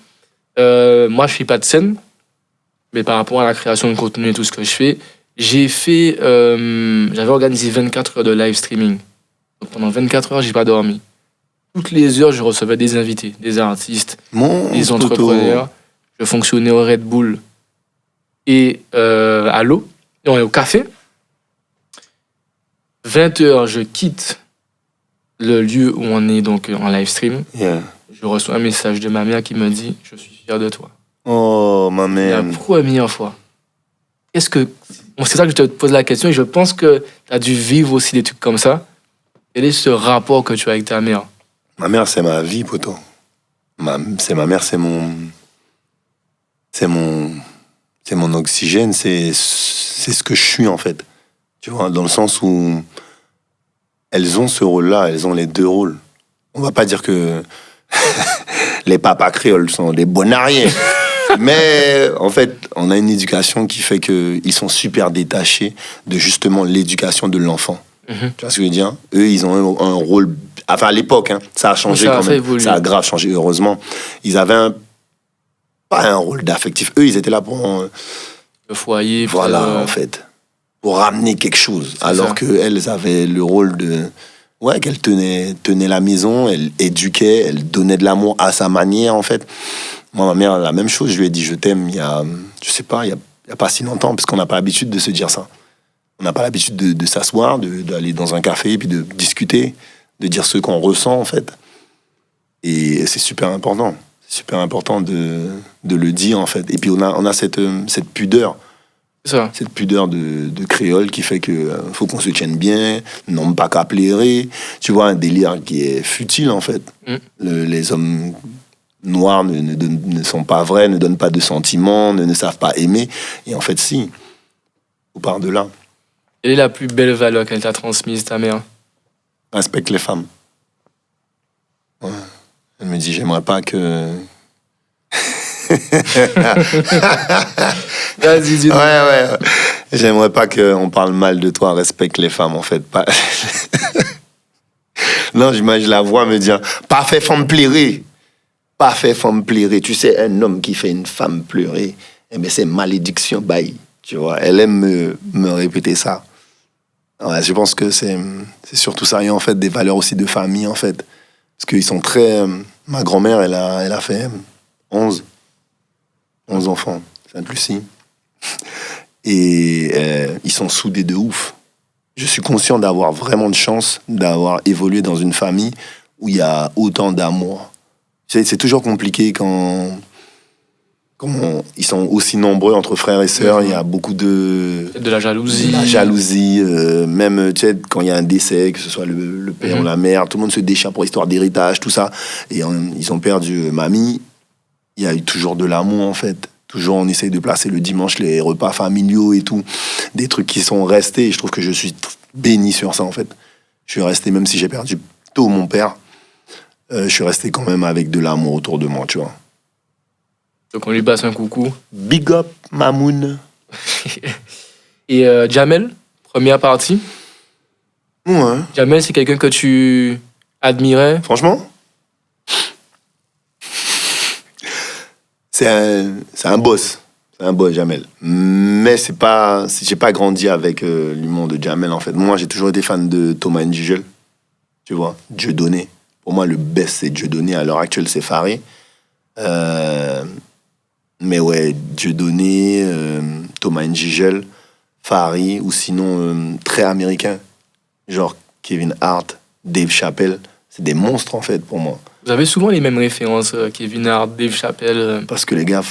S1: moi je fais pas de scène, mais par rapport à la création de contenu et tout ce que je fais, j'avais organisé 24 heures de live streaming. Donc pendant 24 heures, j'ai pas dormi. Toutes les heures, je recevais des invités, des artistes, des entrepreneurs. Je fonctionnais au Red Bull et à l'eau, non, au café. 20 heures, je quitte le lieu où on est donc en live stream.
S2: Yeah.
S1: Je reçois un message de ma mère qui me dit « Je suis fier de toi ».
S2: Oh, ma mère.
S1: La première fois. C'est ça que je te pose la question et je pense que tu as dû vivre aussi des trucs comme ça. Quel est ce rapport que tu as avec ta mère?
S2: Ma mère, c'est ma vie, poto. C'est ma mère, c'est mon oxygène, c'est ce que je suis, en fait. Tu vois, dans le sens où elles ont ce rôle-là, elles ont les deux rôles. On va pas dire que les papas créoles sont des bonariens. Mais en fait, on a une éducation qui fait qu'ils sont super détachés de justement l'éducation de l'enfant. Tu vois ce que je veux dire? Eux, ils ont un rôle... Enfin, à l'époque, hein, ça a changé quand même. Ça a grave changé, heureusement. Ils avaient pas un rôle d'affectif. Eux, ils étaient là pour...
S1: le foyer.
S2: Voilà, en fait. Pour ramener quelque chose. Alors qu'elles avaient le rôle de... Ouais, qu'elles tenaient la maison, elles éduquaient, elles donnaient de l'amour à sa manière, en fait. Moi, ma mère, la même chose. Je lui ai dit je t'aime il y a... Je sais pas, il y a pas si longtemps, parce qu'on n'a pas l'habitude de se dire ça. On n'a pas l'habitude de s'asseoir, d'aller dans un café, puis de discuter, de dire ce qu'on ressent, en fait. Et c'est super important. C'est super important de le dire, en fait. Et puis, on a cette pudeur.
S1: Ça.
S2: Cette pudeur de créole qui fait que faut qu'on se tienne bien, non pas qu'à plairer. Tu vois, un délire qui est futile, en fait. Les hommes noirs ne sont pas vrais, ne donnent pas de sentiments, ne savent pas aimer. Et en fait, si. On part de là.
S1: Quelle est la plus belle valeur qu'elle t'a transmise, ta mère?
S2: Respecte les femmes. Ouais. Elle me dit, j'aimerais pas que...
S1: Vas-y, dis-nous.
S2: Ouais. J'aimerais pas qu'on parle mal de toi. Respecte les femmes, en fait. Pas... Non, j'imagine la voix me dire, pas fait femme pleurer. Pas fait femme pleurer. Tu sais, un homme qui fait une femme pleurer, eh bien, c'est malédiction, bye. Tu vois, elle aime me répéter ça. Ouais, je pense que c'est surtout ça. Et en fait, des valeurs aussi de famille, en fait. Parce qu'ils sont très... ma grand-mère, elle a fait 11 enfants. Sainte-Lucie. Et ils sont soudés de ouf. Je suis conscient d'avoir vraiment de chance d'avoir évolué dans une famille où il y a autant d'amour. C'est toujours compliqué quand ils sont aussi nombreux entre frères et sœurs. Il y a beaucoup de
S1: la jalousie.
S2: La jalousie. Même tu sais, quand il y a un décès, que ce soit le père ou la mère, tout le monde se déchire pour histoire d'héritage, tout ça. Et ils ont perdu mamie. Il y a eu toujours de l'amour, en fait. Toujours, on essaye de placer le dimanche les repas familiaux et tout. Des trucs qui sont restés. Et je trouve que je suis béni sur ça, en fait. Je suis resté, même si j'ai perdu tôt mon père, je suis resté quand même avec de l'amour autour de moi, tu vois.
S1: Donc on lui passe un coucou.
S2: Big up, Mamoun.
S1: Et Jamel, première partie.
S2: Ouais.
S1: Jamel, c'est quelqu'un que tu admirais?
S2: Franchement, c'est un boss. C'est un boss, Jamel. Mais j'ai pas grandi avec l'humour de Jamel, en fait. Moi, j'ai toujours été fan de Thomas Njigel. Tu vois, Dieu donné. Pour moi, le best, c'est Dieudonné. À l'heure actuelle, c'est Faré. Mais ouais, Dieudonné, Thomas Njigel, Faré, ou sinon très américain, genre Kevin Hart, Dave Chappelle. C'est des monstres, en fait, pour moi.
S1: Vous avez souvent les mêmes références, Kevin Hart, Dave Chappelle.
S2: Parce que les gars...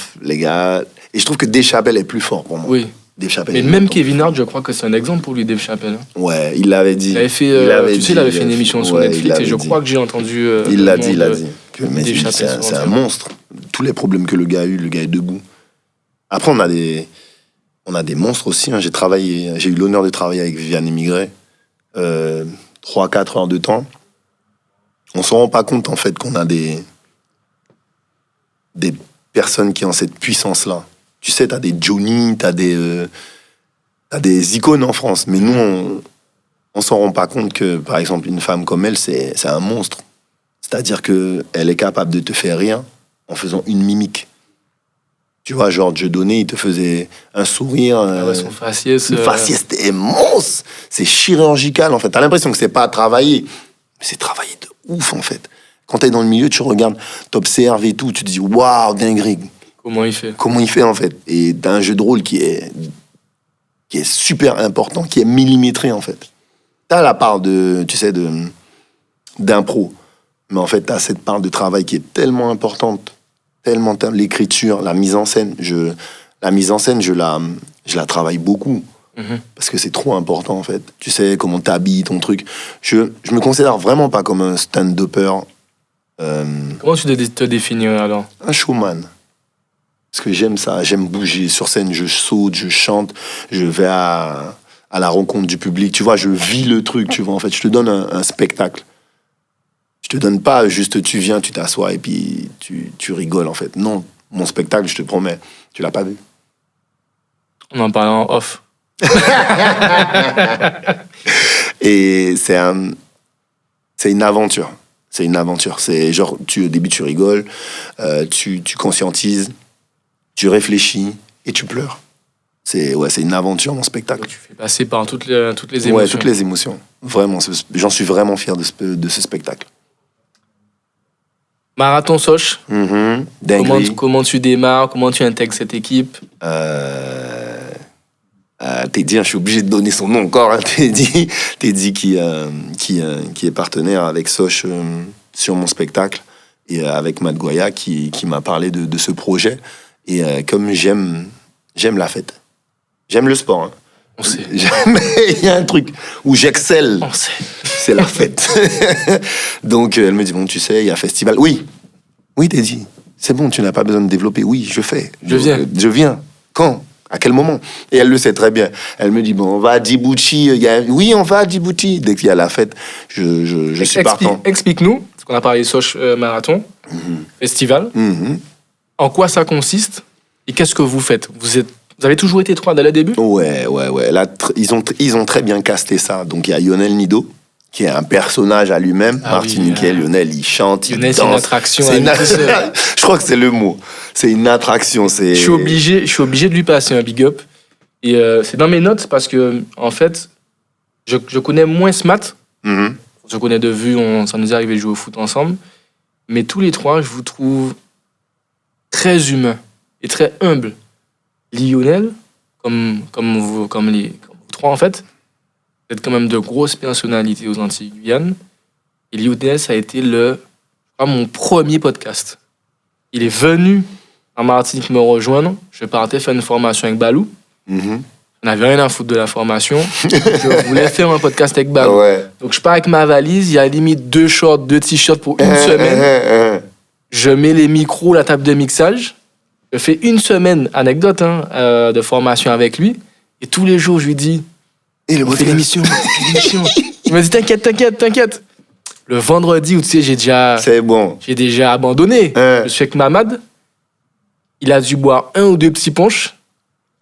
S2: Et je trouve que Dave Chappelle est plus fort pour moi.
S1: Oui.
S2: Dave Chappelle.
S1: Mais même Kevin Hart, je crois que c'est un exemple pour lui, Dave Chappelle.
S2: Ouais, il l'avait dit.
S1: Il avait fait, il avait fait une émission sur Netflix et je crois que j'ai entendu.
S2: Il l'a dit. Mais
S1: Dave Chappelle,
S2: c'est un monstre. Tous les problèmes que le gars a eu, le gars est debout. Après, on a des monstres aussi. Hein. J'ai eu l'honneur de travailler avec Viviane Émigré. 3-4 heures de temps. On se rend pas compte, en fait, qu'on a des personnes qui ont cette puissance-là. Tu sais, t'as des Johnny, t'as des icônes en France. Mais nous, on s'en rend pas compte que, par exemple, une femme comme elle, c'est un monstre. C'est-à-dire qu'elle est capable de te faire rire en faisant une mimique. Tu vois, genre, Dieudonné, il te faisait un sourire.
S1: Son faciès.
S2: Une faciès, c'était monstre. C'est chirurgical, en fait. T'as l'impression que c'est pas travaillé. Mais c'est travaillé de ouf, en fait. Quand t'es dans le milieu, tu regardes, t'observes et tout, tu te dis, waouh, dinguerie.
S1: Comment il fait,
S2: en fait. Et t'as un jeu de rôle qui est super important, qui est millimétré, en fait. T'as la part d'impro. Mais en fait, t'as cette part de travail qui est tellement importante. L'écriture, la mise en scène. Je la travaille beaucoup. Parce que c'est trop important, en fait. Tu sais, comment t'habilles, ton truc. Je me considère vraiment pas comme un stand-upper.
S1: Comment tu te définirais, alors?
S2: Un showman. Parce que j'aime ça. J'aime bouger sur scène. Je saute, je chante. Je vais à la rencontre du public. Tu vois, je vis le truc, tu vois. En fait, je te donne un spectacle. Je te donne pas juste tu viens, tu t'assois et puis tu rigoles, en fait. Non, mon spectacle, je te promets, tu l'as pas vu.
S1: On en parle en off.
S2: Et c'est une aventure. C'est une aventure. C'est genre, au début, tu rigoles, tu conscientises, tu réfléchis et tu pleures. C'est une aventure, mon spectacle.
S1: Donc, tu fais passer par toutes les émotions.
S2: Ouais, toutes les émotions. Vraiment, j'en suis vraiment fier de ce spectacle.
S1: Marathon Soch. Comment tu démarres? Comment tu intègres cette équipe?
S2: Teddy, je suis obligé de donner son nom encore. Hein, Teddy qui est partenaire avec Soch sur mon spectacle et avec Matt Goya qui m'a parlé de ce projet. Et comme j'aime la fête, j'aime le sport. Hein.
S1: On sait.
S2: Il y a un truc où j'excelle.
S1: On sait.
S2: C'est la fête. Donc, elle me dit, bon, tu sais, il y a festival. Oui, Teddy, c'est bon, tu n'as pas besoin de développer. Oui, je fais. Je viens. Quand? À quel moment? Et elle le sait très bien. Elle me dit, bon, on va à Djibouti. Oui, on va à Djibouti. Dès qu'il y a la fête, je suis partant.
S1: Explique-nous, parce qu'on a parlé de Soch Marathon, festival. En quoi ça consiste et qu'est-ce que vous faites? Vous avez toujours été 3 dès le début?
S2: Ouais. Là, ils ont très bien casté ça. Donc, il y a Lionel Nido, qui est un personnage à lui-même. Martiniquais, Lionel, il chante,
S1: Lionel,
S2: il danse.
S1: c'est une attraction.
S2: Je crois que c'est le mot. C'est une attraction. Je
S1: suis obligé de lui passer un big up. Et c'est dans mes notes parce que, en fait, je connais moins Smat. Je connais de vue, ça nous est arrivé de jouer au foot ensemble. Mais tous les 3, je vous trouve très humains et très humbles. Lionel, comme vous 3 en fait, vous êtes quand même de grosses personnalités aux Antilles Guyane. Et Lionel, ça a été mon premier podcast. Il est venu en Martinique me rejoindre. Je partais faire une formation avec Balou. On n'avait rien à foutre de la formation. Je voulais faire un podcast avec Balou.
S2: Ouais.
S1: Donc je pars avec ma valise, il y a limite 2 shorts, 2 t-shirts pour une semaine. Je mets les micros, la table de mixage. Je fais une semaine, anecdote, de formation avec lui. Et tous les jours, je lui dis, on fait l'émission. Il m'a dit, t'inquiète. Le vendredi, où tu sais, j'ai déjà abandonné. Je suis avec Mamad. Il a dû boire 1 ou 2 petits punchs.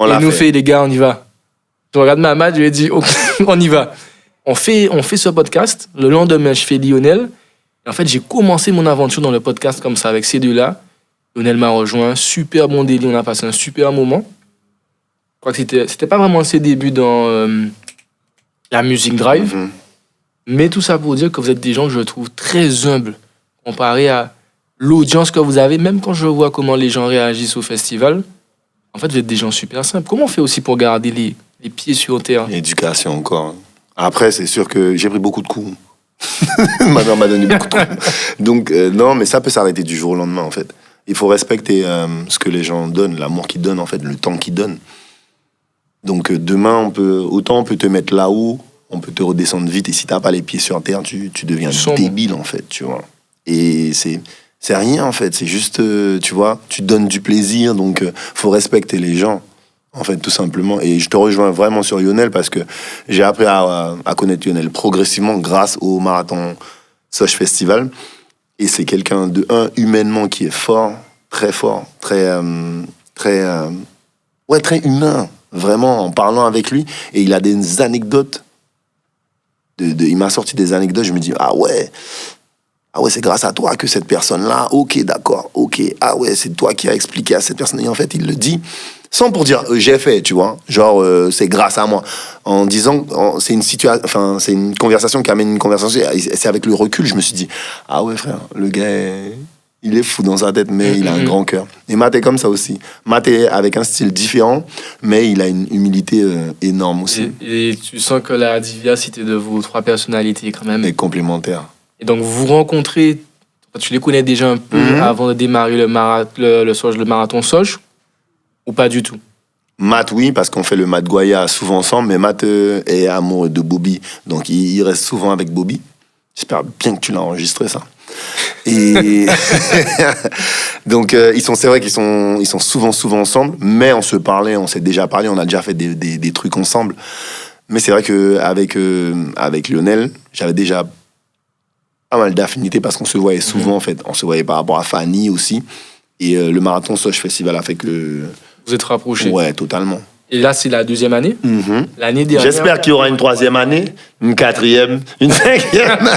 S1: Il nous fait, les gars, on y va. Je regarde Mamad, je lui ai dit, ok, on y va. On fait ce podcast. Le lendemain, je fais Lionel. Et en fait, j'ai commencé mon aventure dans le podcast comme ça, avec ces 2-là. Lionel m'a rejoint, super bon délire, on a passé un super moment. Je crois que c'était pas vraiment ses débuts dans la musique drive, mais tout ça pour dire que vous êtes des gens que je trouve très humbles. comparé à l'audience que vous avez, même quand je vois comment les gens réagissent au festival, en fait, vous êtes des gens super simples. Comment on fait aussi pour garder les pieds sur terre?
S2: Éducation encore. Après, c'est sûr que j'ai pris beaucoup de coups. Ma mère m'a donné beaucoup de coups. Donc, non, mais ça peut s'arrêter du jour au lendemain, en fait. Il faut respecter ce que les gens donnent, l'amour qu'ils donnent, en fait, le temps qu'ils donnent. Donc, demain, autant on peut te mettre là-haut, on peut te redescendre vite, et si t'as pas les pieds sur terre, tu deviens débile, en fait, tu vois. Et c'est rien, en fait. C'est juste, tu vois, tu donnes du plaisir, donc faut respecter les gens, en fait, tout simplement. Et je te rejoins vraiment sur Lionel, parce que j'ai appris à connaître Lionel progressivement grâce au Marathon Soch Festival. Et c'est quelqu'un humainement qui est fort, très très humain, vraiment, en parlant avec lui. Et il a des anecdotes. Il m'a sorti des anecdotes, je me dis, ah ouais, c'est grâce à toi que cette personne-là, ok, d'accord, ok, ah ouais, c'est toi qui as expliqué à cette personne. Et en fait, il le dit sans pour dire, j'ai fait, tu vois, genre, c'est grâce à moi. En disant, c'est une conversation qui amène une conversation, et c'est avec le recul, je me suis dit, ah ouais, frère, le gars, il est fou dans sa tête, mais il a un grand cœur. Et Matt est comme ça aussi. Matt est avec un style différent, mais il a une humilité énorme aussi.
S1: Et tu sens que la diversité de vos trois personnalités, quand même,
S2: est complémentaire.
S1: Et donc, vous vous rencontrez, tu les connais déjà un peu avant de démarrer le marathon Soch, ou pas du tout?
S2: Matt, oui, parce qu'on fait le Matt Goya souvent ensemble, mais Matt est amoureux de Bobby, donc il reste souvent avec Bobby. J'espère bien que tu l'as enregistré, ça. Et donc, c'est vrai qu'ils sont souvent ensemble, mais on se parlait, on s'est déjà parlé, on a déjà fait des trucs ensemble. Mais c'est vrai qu'avec avec Lionel, j'avais déjà pas mal d'affinités parce qu'on se voyait souvent, en fait. On se voyait par rapport à Fanny aussi. Et le Marathon Soch Festival a fait que...
S1: Vous êtes rapprochés?
S2: Ouais, totalement.
S1: Et là, c'est la deuxième année? L'année dernière...
S2: J'espère qu'il y aura une troisième année, une quatrième, une cinquième.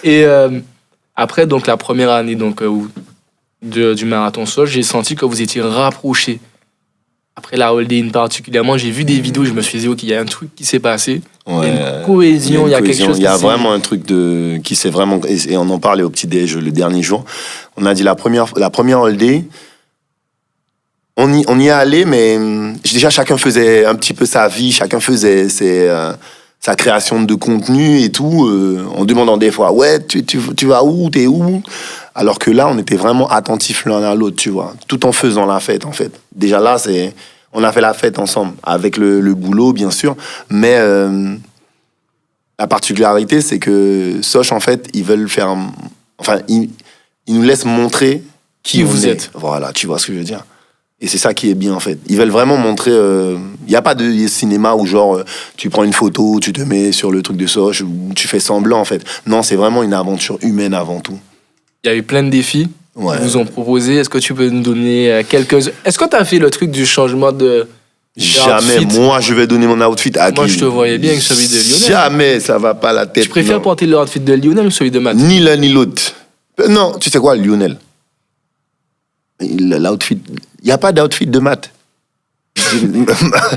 S1: Et après, donc, la première année du Marathon Soch, j'ai senti que vous étiez rapprochés. Après la hold-in particulièrement, j'ai vu des vidéos, je me suis dit, OK, il y a un truc qui s'est passé.
S2: Ouais,
S1: il y a une cohésion, il y a quelque chose
S2: qui... Il y a vraiment un truc qui s'est vraiment... Et on en parlait au petit-déj le dernier jour. On a dit la première hold-in, on y est allé, mais déjà, chacun faisait un petit peu sa vie, chacun faisait sa création de contenu et tout, en demandant des fois, ouais, tu vas où, t'es où? Alors que là, on était vraiment attentifs l'un à l'autre, tu vois, tout en faisant la fête, en fait. Déjà là, on a fait la fête ensemble, avec le boulot, bien sûr, mais la particularité, c'est que Soch, en fait, ils veulent faire... ils nous laissent montrer qui vous êtes. Voilà, tu vois ce que je veux dire. Et c'est ça qui est bien, en fait. Ils veulent vraiment montrer... Il n'y a pas de cinéma où, genre, tu prends une photo, tu te mets sur le truc de Soch, ou tu fais semblant, en fait. Non, c'est vraiment une aventure humaine avant tout.
S1: Il y a eu plein de défis qu'ils vous ont proposés. Est-ce que tu peux nous donner quelques... Est-ce que tu as fait le truc du changement de...
S2: Jamais. Moi, je vais donner mon outfit à qui?
S1: Moi, je te voyais bien avec celui de Lionel.
S2: Jamais, ça va pas la tête.
S1: Tu préfères porter le outfit de Lionel ou celui de Matt?
S2: Ni l'un ni l'autre. Non, tu sais quoi, Lionel? L'outfit... Il n'y a pas d'outfit de Matt.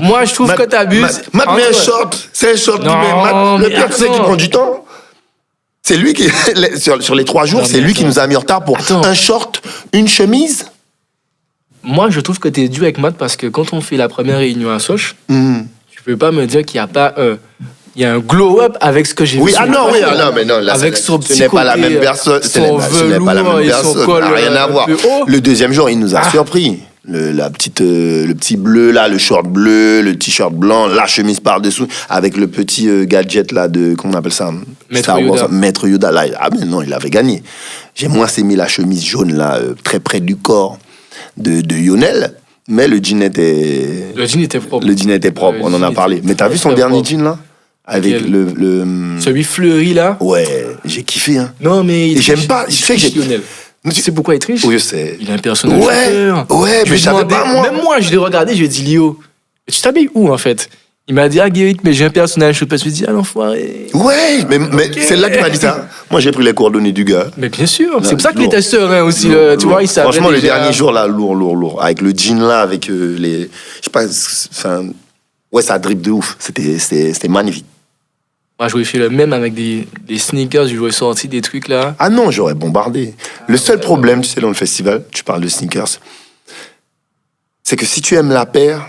S1: Moi, je trouve que tu abuses.
S2: Matt met un short. C'est un short qui met Matt. Le pire, c'est qu'il prend du temps. C'est lui qui... Sur les 3 jours, c'est lui qui nous a mis en retard pour un short, une chemise.
S1: Moi, je trouve que tu es dû avec Matt parce que quand on fait la première réunion à Soch, tu peux pas me dire qu'il n'y a pas il y a un glow-up avec ce que j'ai vu.
S2: Oui, mais non, là,
S1: avec son petit
S2: ce n'est pas la
S1: côté,
S2: même personne.
S1: Ce n'est pas la même personne.
S2: Ça n'a rien à voir. Le deuxième jour, il nous a surpris. Le petit bleu, là, le short bleu, le t-shirt blanc, la chemise par-dessous, avec le petit gadget, là, comment on appelle ça? Maître Yoda, là. Ah, mais non, il avait gagné. J'ai moins aimé la chemise jaune, là, très près du corps de Lionel. Mais le jean était...
S1: Le jean était propre.
S2: Le jean était propre, on en a parlé. Mais t'as vu son dernier jean, là? Avec
S1: celui fleuri, là?
S2: Ouais, j'ai kiffé, hein.
S1: Non, mais...
S2: Et j'aime pas... Je sais que j'ai...
S1: Lionel. Tu sais pourquoi il triche?
S2: Oui, je sais.
S1: Il a un personnage.
S2: Ouais, mais je savais pas, moi.
S1: Même moi, je l'ai regardé, je lui ai dit, Lio, tu t'habilles où, en fait? Il m'a dit, Guéric, mais j'ai un personnage. Je me suis dit, l'enfoiré.
S2: Ouais, mais c'est là qu'il m'a dit ça. Moi, j'ai pris les coordonnées du gars.
S1: Mais bien sûr, c'est pour ça qu'il était serein aussi. Tu vois, il savait.
S2: Franchement, le dernier jour, là, lourd. Avec le jean, là, avec les... Je sais pas, enfin... Ouais, ça drip de ouf. C'était magnifique.
S1: Moi, j'aurais fait le même avec des sneakers, j'aurais sorti des trucs là.
S2: Ah non, j'aurais bombardé. Le seul problème, tu sais, dans le festival, tu parles de sneakers, c'est que si tu aimes la paire,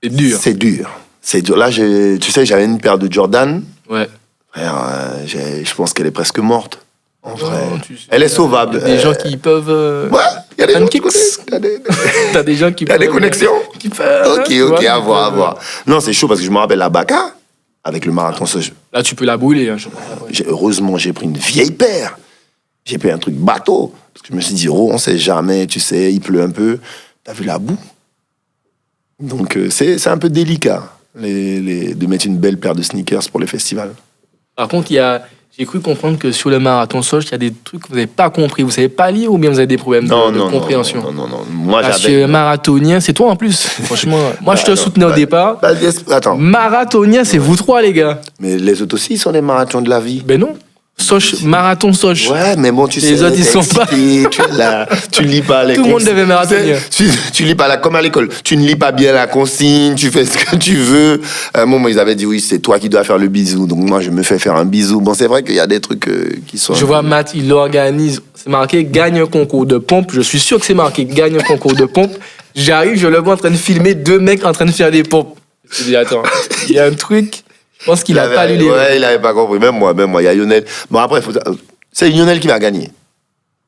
S1: C'est dur.
S2: c'est dur. C'est dur. Là, tu sais, j'avais une paire de Jordan.
S1: Ouais.
S2: Frère, je pense qu'elle est presque morte. En vrai.
S1: Non, tu sais,
S2: Elle est sauvable.
S1: Il y a des gens qui peuvent.
S2: Ouais, il y a des gens qui
S1: Pancakes. T'as des gens qui
S2: T'as
S1: peuvent.
S2: des connexions.
S1: Qui peuvent.
S2: Ok,
S1: tu
S2: ok,
S1: vois,
S2: à
S1: qui
S2: voir, à
S1: peuvent-
S2: voir. Non, c'est chaud parce que je me rappelle la Baka avec le marathon.
S1: Là, tu peux la brûler. Hein, je sais pas.
S2: Heureusement, j'ai pris une vieille paire. J'ai pris un truc bateau. Parce que je me suis dit, on sait jamais, tu sais, il pleut un peu. T'as vu la boue? Donc, c'est un peu délicat de mettre une belle paire de sneakers pour les festivals.
S1: Par contre, j'ai cru comprendre que sur le marathon Soch, il y a des trucs que vous n'avez pas compris. Vous savez pas lire ou bien vous avez des problèmes de compréhension?
S2: Non. Moi,
S1: Parce
S2: j'avais...
S1: que marathonien, c'est toi en plus. Franchement, moi je te soutenais au départ.
S2: Attends,
S1: Marathonien, c'est vous trois, les gars.
S2: mais les autres aussi, ils sont des marathons de la vie.
S1: Ben non. Soch, marathon Soch.
S2: Ouais, mais bon, tu sais,
S1: Les autres, ils
S2: t'es
S1: sont pas-
S2: excité, tu lis pas les
S1: Tout le monde
S2: consignes.
S1: devait marathonien.
S2: Tu lis pas comme à l'école. Tu ne lis pas bien la consigne, tu fais ce que tu veux. À un moment, ils avaient dit, oui, c'est toi qui dois faire le bisou. Donc moi, je me fais faire un bisou. Bon, c'est vrai qu'il y a des trucs qui sont...
S1: Je vois Matt, il l'organise. C'est marqué gagne un concours de pompe. Je suis sûr que c'est marqué gagne un concours de pompe. J'arrive, je le vois en train de filmer 2 mecs en train de faire des pompes. Je me dis, attends, il y a un truc. Je pense qu'il a pas lu les.
S2: Ouais, il avait pas compris. Même moi. Il y a Lionel. Bon, après, c'est Lionel qui va gagner.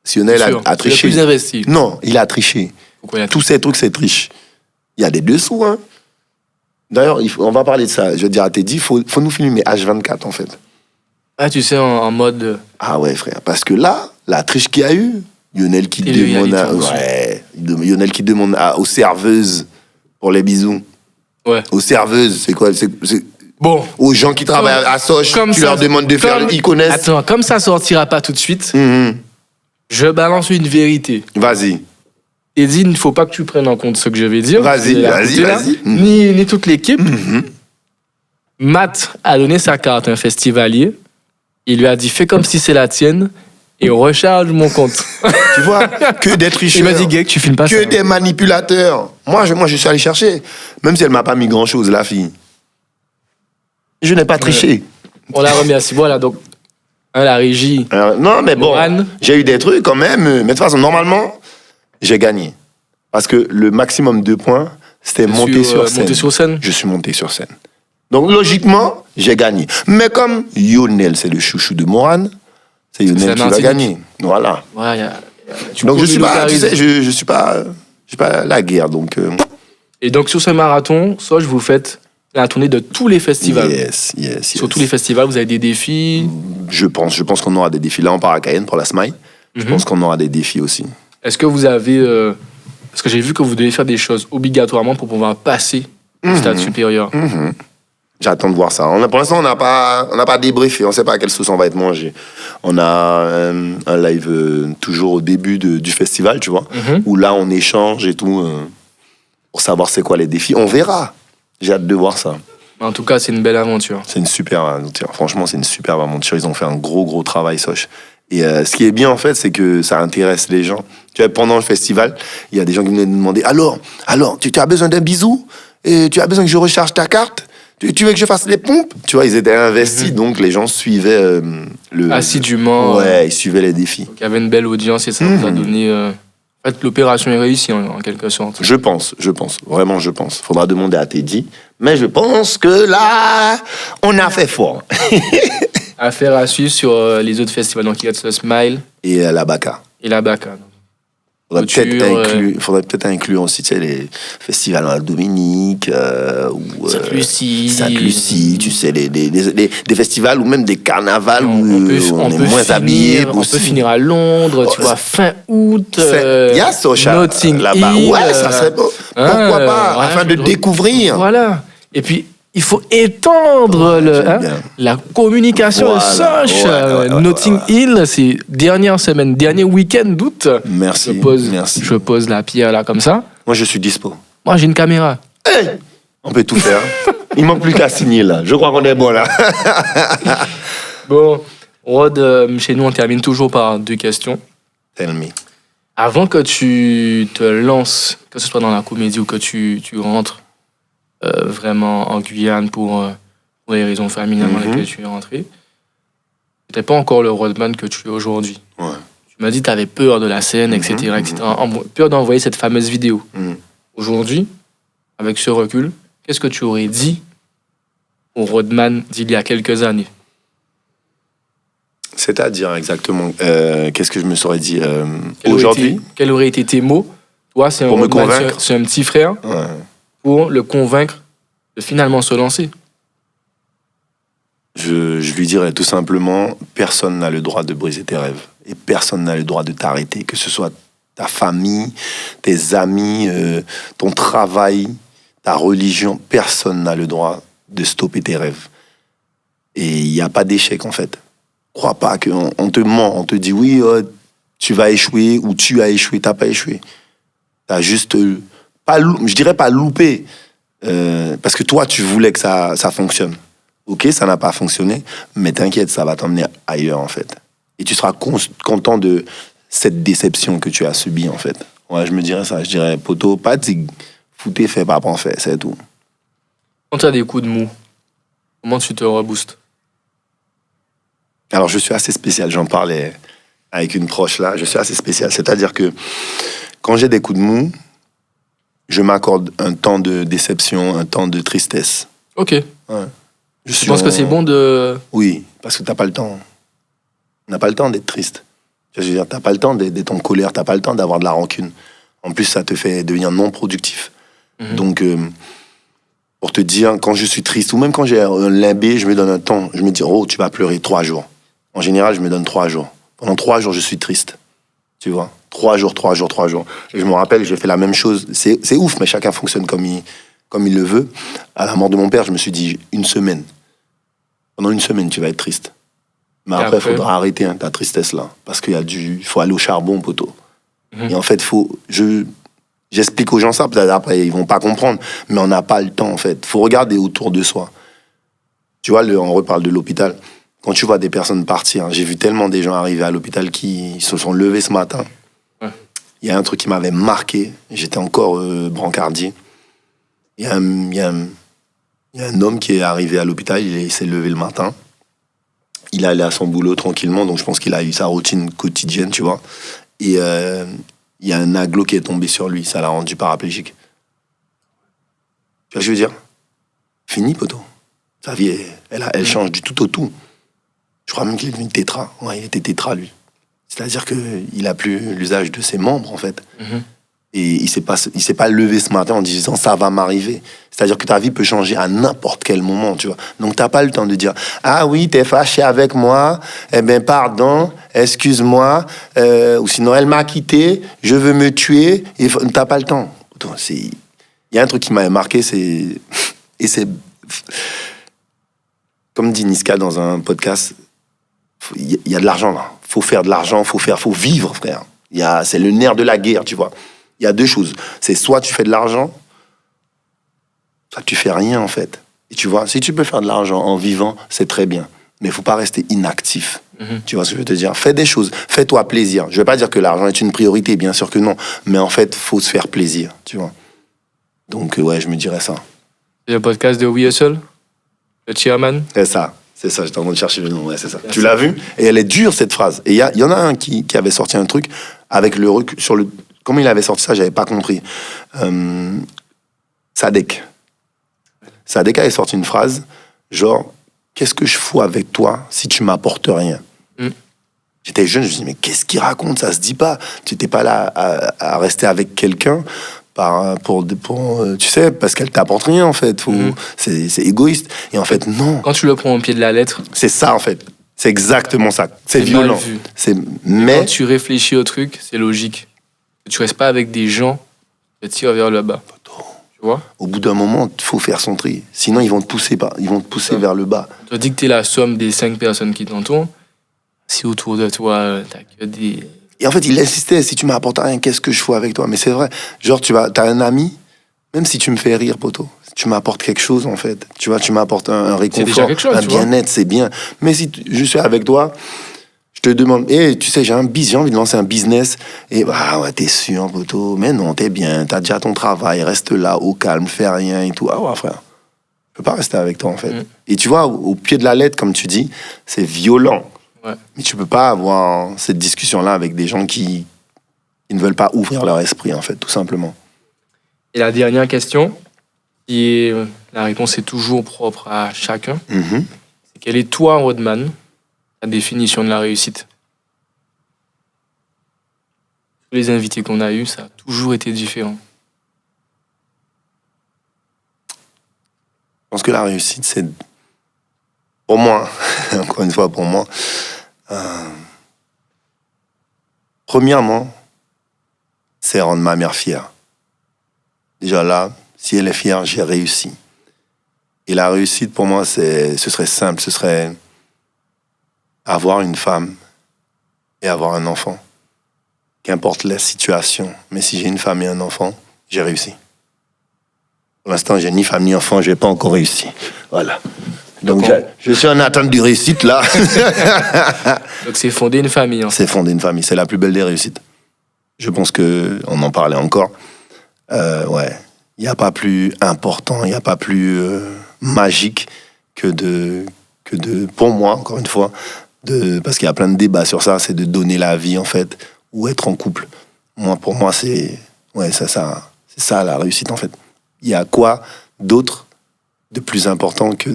S2: Si Lionel
S1: Sûr,
S2: a
S1: c'est
S2: triché.
S1: le plus investi.
S2: Non, il a triché.
S1: Pourquoi il a
S2: Tous ces trucs, c'est triche. Il y a des dessous, hein. D'ailleurs, on va parler de ça. Je veux dire à Teddy, faut nous filmer H24, en fait.
S1: Ah, tu sais, en mode.
S2: Ah ouais, frère. Parce que là, la triche qu'il y a eu, Lionel qui
S1: Et le
S2: demande,
S1: reality aussi.
S2: Lionel qui demande aux serveuses pour les bisous.
S1: Ouais.
S2: Aux serveuses, c'est quoi? C'est
S1: Bon.
S2: aux gens qui travaillent à Soch, tu leur demandes de faire, ils connaissent.
S1: Attends, comme ça sortira pas tout de suite,
S2: Mhm.
S1: je balance une vérité.
S2: Vas-y.
S1: Et dis, il ne faut pas que tu prennes en compte ce que je vais dire.
S2: Vas-y,
S1: C'est la
S2: vas-y,
S1: côté là,
S2: vas-y.
S1: Ni toute l'équipe. Matt a donné sa carte à un festivalier. Il lui a dit, fais comme si c'est la tienne et recharge mon compte.
S2: Tu vois, que des tricheurs.
S1: Il m'a dit, Gek, tu filmes pas ça.
S2: Que des manipulateurs. Moi, je suis allé chercher. Même si elle m'a pas mis grand-chose, la fille. Je n'ai pas triché.
S1: On l'a remis à 6 mois là, donc la régie.
S2: Alors, non, mais bon,
S1: Laurent.
S2: j'ai eu des trucs quand même. Mais de toute façon, normalement, j'ai gagné. Parce que le maximum de points, c'était monter sur scène.
S1: Monter sur scène.
S2: Je suis monté sur scène. Donc, logiquement, j'ai gagné. Mais comme Lionel, c'est le chouchou de Moran, c'est Lionel
S1: C'est
S2: qui va
S1: Martinique.
S2: gagner. Voilà.
S1: Ouais, tu
S2: Donc, je suis pas, tu
S1: communautarises.
S2: sais, je suis pas la guerre. Donc,
S1: Et donc, sur ce marathon, soit vous faites la tournée de tous les festivals.
S2: yes.
S1: Sur tous les festivals, vous avez des défis.
S2: Je pense qu'on aura des défis. Là, on part à Cayenne pour la Smile. Je pense qu'on aura des défis aussi.
S1: Est-ce que vous avez. Parce que j'ai vu que vous devez faire des choses obligatoirement pour pouvoir passer au stade supérieur.
S2: J'attends de voir ça. Pour l'instant, on n'a pas débriefé. On ne sait pas à quelle sauce on va être mangé. On a un live toujours au début du festival, tu vois, où là, on échange et tout pour savoir c'est quoi les défis. On verra. J'ai hâte de voir ça.
S1: En tout cas, c'est une belle aventure.
S2: C'est une super aventure. Franchement, c'est une superbe aventure. Ils ont fait un gros travail, Soch. Et ce qui est bien, en fait, c'est que ça intéresse les gens. Tu vois, pendant le festival, il y a des gens qui venaient nous demander « Alors, tu as besoin d'un bisou? Et tu as besoin que je recharge ta carte? Tu veux que je fasse les pompes ?» Tu vois, ils étaient investis, donc les gens suivaient
S1: Assidûment.
S2: Ouais, ils suivaient les défis.
S1: Il y avait une belle audience et ça vous a donné. En fait, l'opération est réussie en quelque sorte.
S2: Je pense. Vraiment, je pense. Faudra demander à Teddy. Mais je pense que là, on a fait fort.
S1: Affaire à suivre sur les autres festivals. Donc, il y a le Smile
S2: Et la Baka.
S1: et la Baka.
S2: Faudrait peut-être inclure aussi, tu sais, les festivals en Dominique, ou Sainte-Lucie, tu sais, des festivals ou même des carnavals où on est moins habillé.
S1: On peut finir à Londres, tu vois, fin août.
S2: Il y a Socha
S1: Notting
S2: là-bas.
S1: Hill,
S2: Ouais, ça serait beau. Pourquoi pas,
S1: ouais,
S2: afin de découvrir.
S1: Voilà. Et puis, il faut étendre
S2: j'aime bien.
S1: la communication
S2: Voilà.
S1: de Soch.
S2: Ouais,
S1: Notting Hill, c'est dernière semaine, dernier week-end d'août.
S2: Merci. Merci.
S1: Je pose la pierre là comme ça.
S2: Moi, je suis dispo.
S1: Moi, j'ai une caméra.
S2: Hey, on peut tout faire. Il manque plus qu'à signer, là. Je crois qu'on est bon, là.
S1: Bon, Rod, chez nous, on termine toujours par 2 questions.
S2: Tell me.
S1: Avant que tu te lances, que ce soit dans la comédie ou que tu rentres vraiment en Guyane pour pour les raisons familiales dans lesquelles tu es rentré, tu n'étais pas encore le Rodman que tu es aujourd'hui.
S2: Ouais.
S1: Tu m'as dit que tu avais peur de la scène, etc. Peur d'envoyer cette fameuse vidéo. Aujourd'hui, avec ce recul, qu'est-ce que tu aurais dit au Rodman d'il y a quelques années?
S2: C'est-à-dire exactement, qu'est-ce que je me serais dit aujourd'hui?
S1: Quels auraient été tes mots? Toi, c'est un
S2: Pour me
S1: Rodman,
S2: convaincre.
S1: c'est un petit frère,
S2: Ouais.
S1: pour le convaincre de finalement se lancer.
S2: Je lui dirais tout simplement, personne n'a le droit de briser tes rêves. Et personne n'a le droit de t'arrêter, que ce soit ta famille, tes amis, ton travail, ta religion. Personne n'a le droit de stopper tes rêves. Et il n'y a pas d'échec, en fait. Crois pas qu'on te ment, on te dit oui, tu vas échouer ou tu as échoué, t'as pas échoué. T'as juste, je dirais pas loupé, parce que toi, tu voulais que ça fonctionne. Ok, ça n'a pas fonctionné, mais t'inquiète, ça va t'emmener ailleurs, en fait. Et tu seras content de cette déception que tu as subie, en fait. Ouais, je me dirais ça. Je dirais, poteau, pas de fouté, fait, pas en fait, c'est tout.
S1: Quand tu as des coups de mou, comment tu te reboostes?
S2: Alors, je suis assez spécial. J'en parlais avec une proche, là. Je suis assez spécial. C'est-à-dire que quand j'ai des coups de mou, je m'accorde un temps de déception, un temps de tristesse.
S1: Ok.
S2: Ouais.
S1: Je pense que c'est bon de...
S2: Oui, parce que t'as pas le temps. On n'a pas le temps d'être triste. Je veux dire, t'as pas le temps d'être en colère, t'as pas le temps d'avoir de la rancune. En plus, ça te fait devenir non productif. Donc, pour te dire, quand je suis triste, ou même quand j'ai un limbé, je me donne un temps. Je me dis, oh, tu vas pleurer 3 jours. En général, je me donne 3 jours. Pendant 3 jours, je suis triste. Tu vois, 3 jours. Et je me rappelle, j'ai fait la même chose. C'est ouf, mais chacun fonctionne comme il le veut. À la mort de mon père, je me suis dit, 1 semaine. Pendant 1 semaine, tu vas être triste. Mais après, il faudra arrêter ta tristesse là. Parce il faut aller au charbon, poteau. Et en fait, j'explique aux gens ça, peut-être après, ils vont pas comprendre. Mais on n'a pas le temps, en fait. Il faut regarder autour de soi. Tu vois, on reparle de l'hôpital. Quand tu vois des personnes partir, j'ai vu tellement des gens arriver à l'hôpital qui se sont levés ce matin. Il y a un truc qui m'avait marqué. J'étais encore brancardier. Il y a un homme qui est arrivé à l'hôpital, il s'est levé le matin. Il est allé à son boulot tranquillement, donc je pense qu'il a eu sa routine quotidienne, tu vois. Et il y a un aglo qui est tombé sur lui, ça l'a rendu paraplégique. Tu vois ce que je veux dire? Fini, poteau. Sa vie, elle change du tout au tout. Je crois même qu'il est devenu tétra. Ouais, il était tétra, lui. C'est-à-dire qu'il n'a plus l'usage de ses membres, en fait. Et il s'est pas levé ce matin en disant ça va m'arriver. C'est-à-dire que ta vie peut changer à n'importe quel moment, tu vois. Donc t'as pas le temps de dire ah oui, t'es fâché avec moi, eh ben pardon, excuse-moi, ou sinon elle m'a quitté, je veux me tuer. T'as pas le temps. Il y a un truc qui m'avait marqué, c'est comme dit Niska dans un podcast, il y a de l'argent là. Faut faire de l'argent, faut vivre, frère. C'est le nerf de la guerre, tu vois. Il y a 2 choses. C'est soit tu fais de l'argent, soit tu fais rien, en fait. Et tu vois, si tu peux faire de l'argent en vivant, c'est très bien. Mais il faut pas rester inactif. Tu vois ce que je veux te dire? Fais des choses. Fais-toi plaisir. Je vais pas dire que l'argent est une priorité, bien sûr que non. Mais en fait, faut se faire plaisir, tu vois. Donc, ouais, je me dirais ça.
S1: C'est le podcast de We Hustle, le chairman.
S2: C'est ça, j'étais en train de chercher le nom, ouais, c'est ça. Tu l'as vu? Et elle est dure, cette phrase. Et il y en a un qui avait sorti un truc avec le recul sur le... Comment il avait sorti ça, j'avais pas compris. Sadek avait sorti une phrase, genre, qu'est-ce que je fous avec toi si tu m'apportes rien? J'étais jeune, je me dis, mais qu'est-ce qu'il raconte? Ça se dit pas. Tu n'étais pas là à rester avec quelqu'un tu sais, parce qu'elle t'apporte rien, en fait. C'est égoïste. Et en fait, non.
S1: Quand tu le prends au pied de la lettre...
S2: C'est ça, en fait. C'est exactement ça. C'est violent.
S1: Mais quand tu réfléchis au truc, c'est logique. Tu restes pas avec des gens qui te tirent vers le bas. Tu vois?
S2: Au bout d'un moment, il faut faire son tri. Sinon, ils vont te pousser vers le bas.
S1: Tu te dis que tu es la somme des 5 personnes qui t'entourent. Si autour de toi, t'as que des...
S2: Et en fait, il insistait, si tu m'apportes rien, qu'est-ce que je fais avec toi? Mais c'est vrai. Genre, t'as un ami, même si tu me fais rire, poteau, tu m'apportes quelque chose, en fait. Tu vois, tu m'apportes un réconfort, un bien-être, c'est bien. Mais si je suis avec toi, je te demande, tu sais, j'ai envie de lancer un business. Et ouais, t'es sûr, poteau. Mais non, t'es bien, t'as déjà ton travail, reste là, au calme, fais rien et tout. Ah ouais, frère. Je peux pas rester avec toi, en fait. Et tu vois, au pied de la lettre, comme tu dis, c'est violent.
S1: Ouais.
S2: Mais tu peux pas avoir cette discussion-là avec des gens qui ne veulent pas ouvrir leur esprit, en fait, tout simplement.
S1: Et la dernière question, qui est, la réponse est toujours propre à chacun.
S2: Mhm.
S1: C'est quelle est, toi, Rodman, ta définition de la réussite? Tous les invités qu'on a eus, ça a toujours été différent.
S2: Je pense que la réussite, c'est, pour moi, encore une fois, pour moi, premièrement, c'est rendre ma mère fière. Déjà là, si elle est fière, j'ai réussi. Et la réussite, pour moi, ce serait simple, ce serait avoir une femme et avoir un enfant. Qu'importe la situation, mais si j'ai une femme et un enfant, j'ai réussi. Pour l'instant, j'ai ni femme ni enfant, je n'ai pas encore réussi. Voilà. Donc, je suis en attente de réussite, là.
S1: Donc c'est fonder une famille. Hein.
S2: C'est fonder une famille, c'est la plus belle des réussites. Je pense qu'on en parlait encore. Ouais, il n'y a pas plus important, il n'y a pas plus magique que de, pour moi, encore une fois, parce qu'il y a plein de débats sur ça, c'est de donner la vie, en fait, ou être en couple. Pour moi, c'est ça la réussite, en fait. Il y a quoi d'autre de plus important que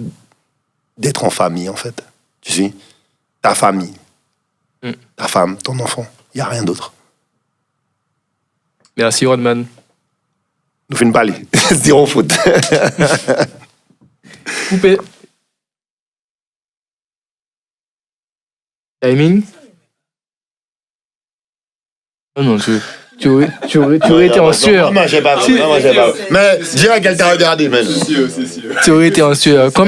S2: d'être en famille, en fait. Tu sais, ta famille, ta femme, ton enfant, il n'y a rien d'autre.
S1: Merci, Rodman.
S2: Nous faisons pas aller. Zéro faute.
S1: Coupé. Timing. Oh non, tu aurais été en sueur.
S2: Moi, j'ai pas. Mais dis à quel t'a regardé, man.
S1: Tu aurais été en sueur. Combien